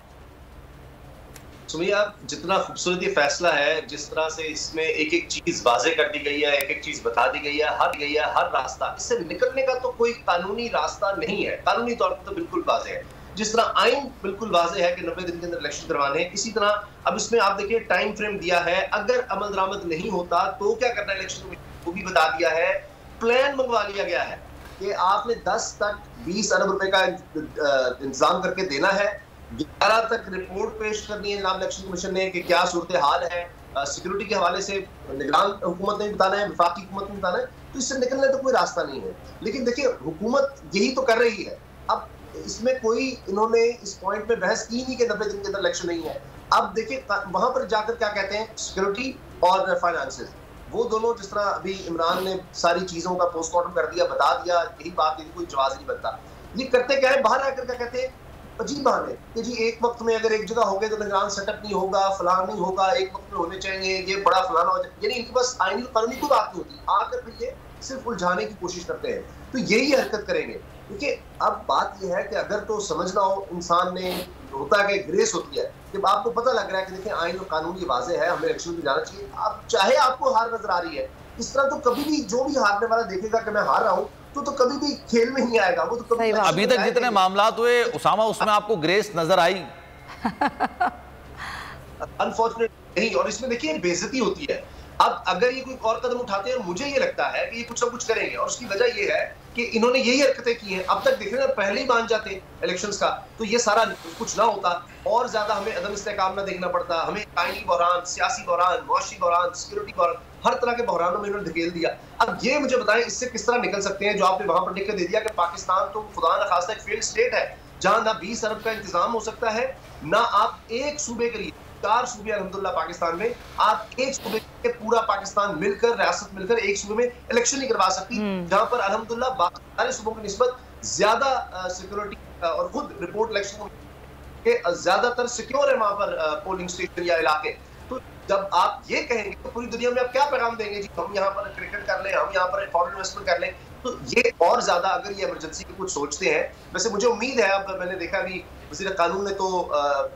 सुमिया, जितना खूबसूरत ये फैसला है, जिस तरह से इसमें एक एक चीज वाज़ेह कर दी गई है, एक एक चीज बता दी गई है, हर रास्ता, इससे निकलने का तो कोई कानूनी रास्ता नहीं है, कानूनी तौर पर तो बिल्कुल वाज़ेह है। जिस तरह आइन बिल्कुल वाज़ेह है कि 90 दिन के अंदर इलेक्शन करवाने हैं, इसी तरह अब इसमें आप देखिए टाइम फ्रेम दिया है, अगर अमल दरामद नहीं होता तो क्या करना है इलेक्शन को भी बता दिया है, प्लान मंगवा लिया गया है कि आपने 10 तक 20 अरब रुपए का इंतजाम करके देना है, 11 तक रिपोर्ट पेश करनी है जनाब इलेक्शन कमीशन ने कि क्या सूरत हाल है, सिक्योरिटी के हवाले से निगरान हुकूमत ने भी बताना है, वफाकी हुकूमत ने बताना है, तो इससे निकलने तो कोई रास्ता नहीं है। लेकिन देखिए हुकूमत यही तो कर रही है, अब इसमें कोई इन्होंने इस पॉइंट में बहस की नहीं कि 90 दिन के अंदर इलेक्शन नहीं है। अब देखिए वहां पर जाकर क्या कहते हैं, सिक्योरिटी और फाइनेंसेस, वो दोनों जिस तरह अभी इमरान ने सारी चीजों का पोस्टमार्टम कर दिया, बता दिया, यही बात, यही कोई जवाब नहीं बनता। ये करते क्या है, बाहर आकर क्या कहते हैं, अजीब बहाने कि जी एक वक्त में अगर एक जगह हो गए तो निगरान सेटअप नहीं होगा, फलान नहीं होगा, एक वक्त में होने चाहिए, ये बड़ा फलाना हो जाए, यानी इनके पास आईनी कानूनी कोई बात नहीं होती, आकर फिर ये सिर्फ उलझाने की कोशिश करते हैं। तो यही हरकत करेंगे। देखिए अब बात यह है कि अगर तो समझना हो इंसान ने, होता है कि ग्रेस होती है, जब आपको पता लग रहा है कि देखिए आइन और कानून ये वाज़े है, हमें इलेक्शन में जाना चाहिए, आप चाहे आपको हार नजर आ रही है, इस तरह तो कभी भी जो भी हारने वाला देखेगा कि मैं हार रहा हूँ तो कभी भी खेल में नहीं आएगा वो, तो कभी अभी तक जितने मामलात हुए उसामा, उसमें आपको ग्रेस नजर आई? अनफॉर्चुनेट नहीं, और इसमें देखिए बेइज्जती होती है। अब अगर ये कोई और कदम उठाते हैं, मुझे ये लगता है कि ये कुछ ना कुछ करेंगे, और उसकी वजह ये है कि इन्होंने यही हरकतें की हैं। अब तक देख रहे हैं, पहले ही मान जाते इलेक्शंस का तो ये सारा कुछ ना होता, और ज्यादा हमें अदम इस्तेकाम ना देखना पड़ता, हमें आईनी बहरान, सियासी बहरान, मुआशी बहरान, सिक्योरिटी बहरान, हर तरह के बहरानों में इन्होंने धकेल दिया। अब ये मुझे बताएं इससे किस तरह निकल सकते हैं, जो आपने वहां पर लिख के दे दिया कि पाकिस्तान तो खुदा न खास्ता एक फेल्ड स्टेट है जहां ना 20 अरब का इंतजाम हो सकता है, ना आप एक सूबे के लिए, 4 सूबे अल्हम्दुलिल्लाह पाकिस्तान में, आप एक सूबे के पूरा पाकिस्तान मिलकर, रियासत मिलकर एक सूबे में इलेक्शन नहीं करवा सकती, जहां पर अल्हम्दुलिल्लाह सारे सूबों की निस्बत ज्यादा सिक्योरिटी और खुद रिपोर्ट इलेक्शन के ज्यादातर सिक्योर है वहां पर पोलिंग स्टेशन या इलाके। तो जब आप ये कहेंगे तो पूरी दुनिया में आप क्या पैगाम देंगे जी, हम यहाँ पर क्रिकेट कर लें, हम यहाँ पर फॉरेन इन्वेस्टमेंट कर लें, तो ये और ज्यादा अगर ये इमरजेंसी की कुछ सोचते हैं। वैसे मुझे उम्मीद है, अब मैंने देखा भी वज़ीर कानून ने तो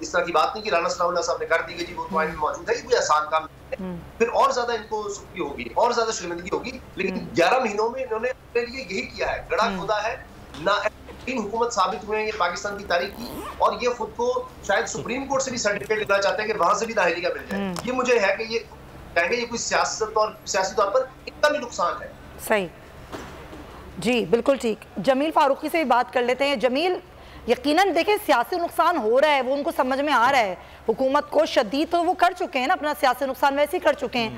इस तरह की बात नहीं की, राना सनाउल्लाह साहब ने कर दी कि जी वो तो आइन में मौजूद है, ये कोई आसान काम नहीं है, फिर और ज्यादा इनको सुखी होगी, और ज्यादा शर्मिंदगी होगी। लेकिन 11 महीनों में इन्होंने अपने लिए यही किया है, गड़ा खुदा है ना, हुकूमत साबित हुए हैं ये पाकिस्तान की तारीख की, और ये खुद को शायद सुप्रीम कोर्ट से भी सर्टिफिकेट लेना चाहते हैं कि वहां से भी नाअहली का मिल जाए। ये मुझे है कि ये कहेंगे ये कोई सियासी तौर पर इतना भी नुकसान है। सही जी, बिल्कुल ठीक। जमील फारूकी से भी बात कर लेते हैं। जमील, यकीनन देखें सियासी नुकसान हो रहा है, वो उनको समझ में आ रहा है, हुकूमत को शदीद तो वो कर चुके हैं ना, अपना सियासी नुकसान वैसे ही कर चुके हैं।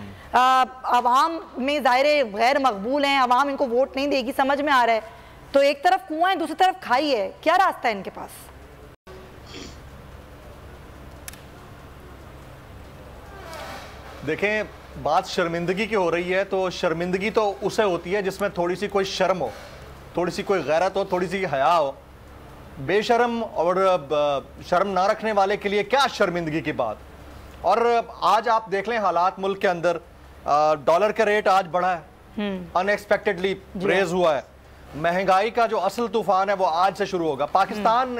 अवाम में ज़ाहिर गैर मकबूल हैं, अवाम इनको वोट नहीं देगी, समझ में आ रहा है। तो एक तरफ कुआं है, दूसरी तरफ खाई है, क्या रास्ता है इनके पास? देखें, बात शर्मिंदगी की हो रही है, तो शर्मिंदगी तो उसे होती है जिसमें थोड़ी सी कोई शर्म हो, थोड़ी सी कोई गैरत हो, थोड़ी सी हया हो। बेशर्म और शर्म ना रखने वाले के लिए क्या शर्मिंदगी की बात। और आज आप देख लें हालात मुल्क के अंदर, डॉलर का रेट आज बढ़ा है, अनएक्सपेक्टेडली रेज हुआ है, महंगाई का जो असल तूफान है वो आज से शुरू होगा। पाकिस्तान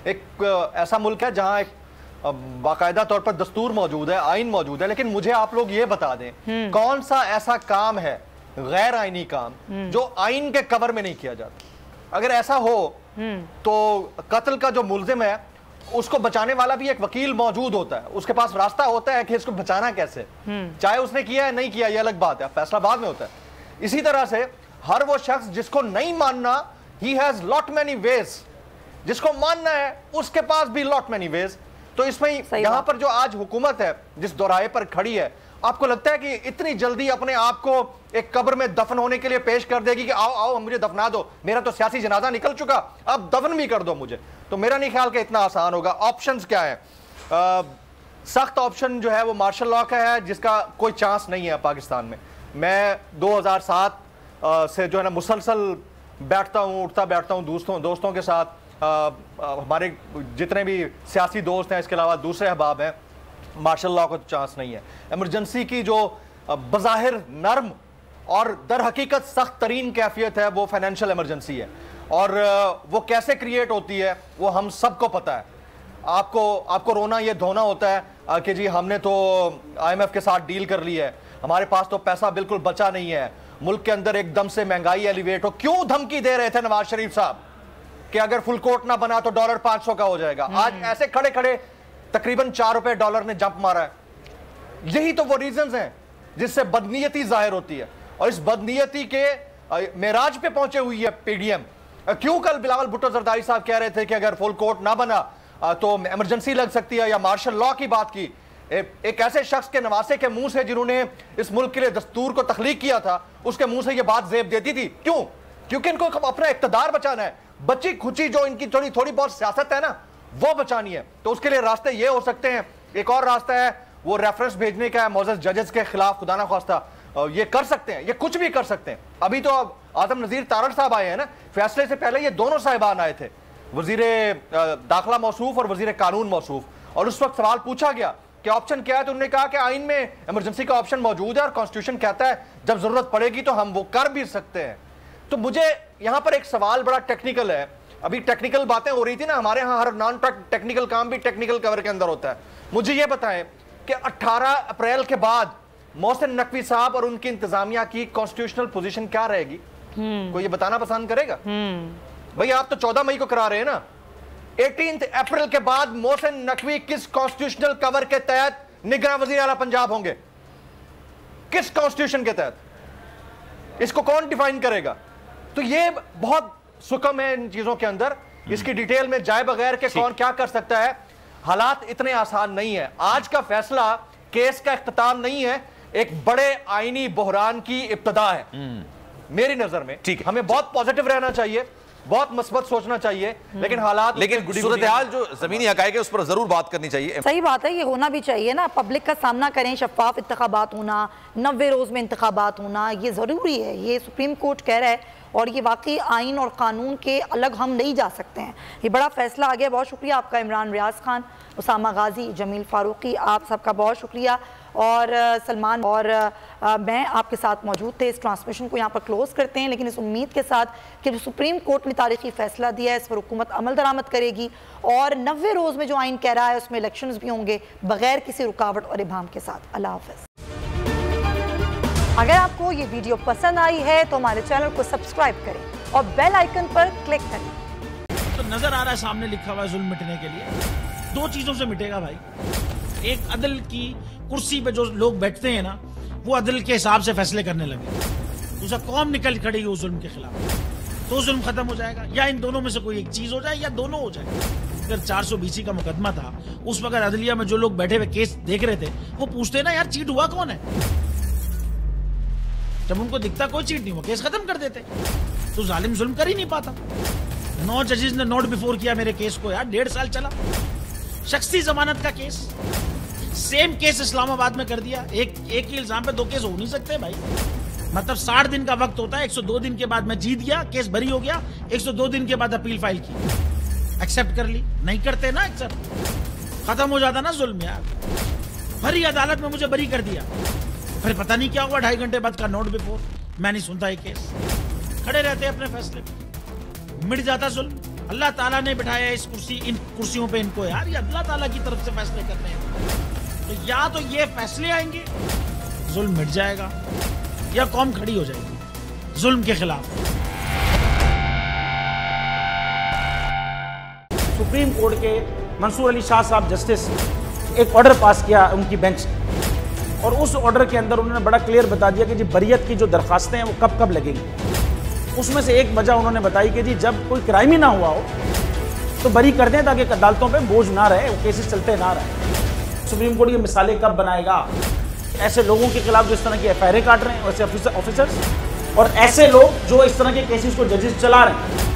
एक ऐसा मुल्क है जहां एक बाकायदा तौर पर दस्तूर मौजूद है, आइन मौजूद है, लेकिन मुझे आप लोग ये बता दें कौन सा ऐसा काम है गैर आइनी काम जो आइन के कवर में नहीं किया जाता। अगर ऐसा हो तो कत्ल का जो मुल्जिम है उसको बचाने वाला भी एक वकील मौजूद होता है, उसके पास रास्ता होता है कि इसको बचाना कैसे, चाहे उसने किया है नहीं किया ये अलग बात है, फैसला बाद में होता है। इसी तरह से हर वो शख्स जिसको नहीं मानना, he has lot many ways, जिसको मानना है उसके पास भी लॉट मैनी वेज। तो इसमें यहां पर जो आज हुकूमत है जिस दोराहे पर खड़ी है, आपको लगता है कि इतनी जल्दी अपने आप को एक कब्र में दफन होने के लिए पेश कर देगी कि आओ आओ मुझे दफना दो, मेरा तो सियासी जनाजा निकल चुका, अब दफन भी कर दो मुझे? तो मेरा नहीं ख्याल कि इतना आसान होगा। ऑप्शंस क्या है? सख्त ऑप्शन जो है वो मार्शल लॉ का है, जिसका कोई चांस नहीं है पाकिस्तान में। मैं 2007 से जो है ना मुसलसल बैठता हूँ, उठता बैठता हूँ दोस्तों के साथ, हमारे जितने भी सियासी दोस्त हैं, इसके अलावा दूसरे अहबाब हैं, मार्शल लॉ को चांस नहीं है। इमरजेंसी की जो बज़ाहिर नर्म और दर हकीकत सख्त तरीन कैफियत है वो फाइनेंशियल इमरजेंसी है, और वो कैसे क्रिएट होती है वो हम सबको पता है। आपको रोना ये धोना होता है कि जी हमने तो IMF के साथ डील कर ली है, हमारे पास तो पैसा बिल्कुल बचा नहीं है, मुल्क के अंदर एकदम से महंगाई एलिवेट हो। क्यों धमकी दे रहे थे नवाज शरीफ साहब? कि अगर फुल कोर्ट ना बना तो डॉलर 500 का हो जाएगा। आज ऐसे खड़े खड़े तकरीबन 4 रुपए डॉलर ने जंप मारा है। यही तो वो रीजंस हैं जिससे बदनीयती जाहिर होती है, और इस बदनीयती के मेराज पे पहुंचे हुई है पीडीएम। क्यों कल बिलावल भुट्टो जरदारी साहब कह रहे थे कि अगर फुल कोर्ट ना बना तो इमरजेंसी लग सकती है, या मार्शल लॉ की बात की। एक ऐसे शख्स के नवासे के मुंह से जिन्होंने इस मुल्क के लिए दस्तूर को तख्लीक किया था, उसके मुंह से यह बात जेब देती थी। क्यों? क्योंकि इनको अपना इक्तदार बचाना है। बच्ची खुची जो इनकी थोड़ी बहुत सियासत है ना, वो बचानी है। तो उसके लिए रास्ते ये हो सकते हैं। एक और रास्ता है वो रेफरेंस भेजने का है मोअज़्ज़ज़ जजेस के खिलाफ, खुदा ना ख्वास्ता ये कर सकते हैं, ये कुछ भी कर सकते हैं। अभी तो आजम नज़ीर तारड़ साहब आए हैं ना, फैसले से पहले ये दोनों साहिबान आए थे, वजीर दाखिला मौसूफ और वजीर कानून मौसूफ, और उस वक्त सवाल पूछा गया कि ऑप्शन क्या है, तो उन्होंने कहा कि आइन में इमरजेंसी का ऑप्शन मौजूद है और कॉन्स्टिट्यूशन कहता है जब जरूरत पड़ेगी तो हम वो कर भी सकते हैं। तो मुझे यहाँ पर एक सवाल बड़ा टेक्निकल है। अभी टेक्निकल बातें हो रही थी ना, हमारे यहाँ हर नॉन टेक्निकल काम भी टेक्निकल कवर के अंदर होता है। मुझे ये बताएं कि 18 अप्रैल के बाद मोहसिन नकवी साहब और उनकी इंतजामिया की कॉन्स्टिट्यूशनल पोजीशन क्या रहेगी? कोई ये बताना पसंद करेगा? भाई आप तो 14 मई को करा रहे हैं ना। 18 अप्रैल के बाद मोहसिन नकवी किस कॉन्स्टिट्यूशनल कवर के तहत निगरान वजीर आला पंजाब होंगे? किस कॉन्स्टिट्यूशन के तहत? इसको कौन डिफाइन करेगा? तो ये बहुत सुकम है इन चीजों के अंदर। इसकी डिटेल में जाए बगैर के कौन क्या कर सकता है, हालात इतने आसान नहीं है। आज का फैसला केस का इख्तिताम नहीं है, एक बड़े आईनी बहरान की इब्तिदा है मेरी नजर में। ठीक है, हमें बहुत पॉजिटिव रहना चाहिए, बहुत मस्बत सोचना चाहिए, लेकिन हालात, लेकिन सूरत-ए-हाल जो जमीनी हकायक है उस पर जरूर बात करनी चाहिए। सही बात है, ये होना भी चाहिए ना, पब्लिक का सामना करें, शफाफ इंतखाबात होना, 90 रोज में इंतखाबात होना, ये जरूरी है। ये सुप्रीम कोर्ट कह रहा है और ये वाकई आइन और कानून के अलग हम नहीं जा सकते हैं। ये बड़ा फैसला आ गया। बहुत शुक्रिया आपका इमरान रियाज खान, उसामा गाजी, जमील फारूकी, आप सबका बहुत शुक्रिया। और सलमान और मैं आपके साथ मौजूद थे। इस ट्रांसमिशन को यहाँ पर क्लोज करते हैं, लेकिन इस उम्मीद के साथ कि जो सुप्रीम कोर्ट ने तारीखी फैसला दिया है इस पर हुकूमत अमल दरामद करेगी और 90 रोज़ में जो आइन कह रहा है उसमें इलेक्शंस भी होंगे बगैर किसी रुकावट और इबाम के साथ। अल्लाह हाफ़िज़। अगर आपको ये वीडियो पसंद आई है तो हमारे चैनल को सब्सक्राइब करें और बेल आइकन पर क्लिक करें। तो नजर आ रहा है सामने लिखा हुआ है जुल्म मिटने के लिए 2 चीजों से मिटेगा भाई। एक, अदल की कुर्सी पे जो लोग बैठते हैं ना, वो अदल के हिसाब से फैसले करने लगे। दूसरा, कौम निकल खड़ेगी उस जुल्म के खिलाफ, तो जुल्म खत्म हो जाएगा। या इन दोनों में से कोई एक चीज हो जाए या दोनों हो जाए। अगर 420 का मुकदमा था, उस वक्त अदलिया में जो लोग बैठे हुए केस देख रहे थे वो पूछते ना, यार चीट हुआ कौन है? जब उनको दिखता कोई चीट नहीं हुआ, केस खत्म कर देते। तो जालिम जुल्म कर ही नहीं पाता। 9 जजेस ने नोट बिफोर किया मेरे केस को, यार 1.5 साल चला। शख्सी जमानत का केस, सेम केस इस्लामाबाद में कर दिया। एक ही इल्जाम पे 2 केस हो नहीं सकते भाई। मतलब 60 दिन का वक्त होता है। 102 दिन के बाद मैं जीत गया, केस बरी हो गया। 102 दिन के बाद अपील फाइल की, एक्सेप्ट कर ली। नहीं करते ना एक्सेप्ट, खत्म हो जाता ना जुल्म यार। भरी अदालत में मुझे बरी कर दिया, फिर पता नहीं क्या हुआ 2.5 घंटे बाद का नोट बिफोर। मैं नहीं सुनता ये केस, खड़े रहते अपने फैसले पे, मिट जाता जुल्म। अल्लाह ताला ने बिठाया इन कुर्सियों पे इनको यार, ये अल्लाह ताला की तरफ से फैसले करने हैं। तो या तो ये फैसले आएंगे, जुल्म मिट जाएगा, या कौम खड़ी हो जाएगी जुल्म के खिलाफ। सुप्रीम कोर्ट के मंसूर अली शाह साहब जस्टिस एक ऑर्डर पास किया उनकी बेंच ने, और उस ऑर्डर के अंदर उन्होंने बड़ा क्लियर बता दिया कि जी बरियत की जो दरखास्तें हैं वो कब कब लगेंगी। उसमें से एक वजह उन्होंने बताई कि जी जब कोई क्राइम ही ना हुआ हो तो बरी कर दें, ताकि अदालतों पे बोझ ना रहे, वो केसेस चलते ना रहे। सुप्रीम कोर्ट ये मिसालें कब बनाएगा? ऐसे लोगों के खिलाफ जो इस तरह की एफआईआर काट रहे हैं, वैसे ऑफिसर्स, और ऐसे लोग जो इस तरह के केसेस को जजेस चला रहे हैं।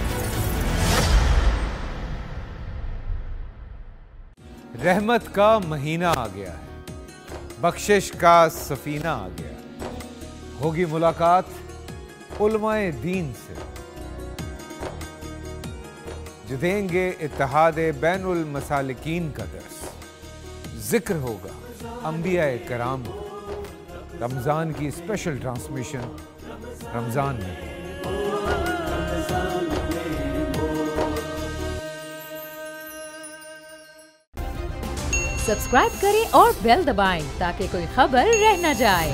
रहमत का महीना आ गया है, बख्शिश का सफीना आ गया। होगी मुलाकात उलमाए दीन से, जो देंगे इत्तेहादे बैनुल मसालिकीन का दर्स। जिक्र होगा अंबियाए कराम का। रमजान की स्पेशल ट्रांसमिशन रमजान में। सब्सक्राइब करें और बेल दबाएं ताकि कोई खबर रह न जाए।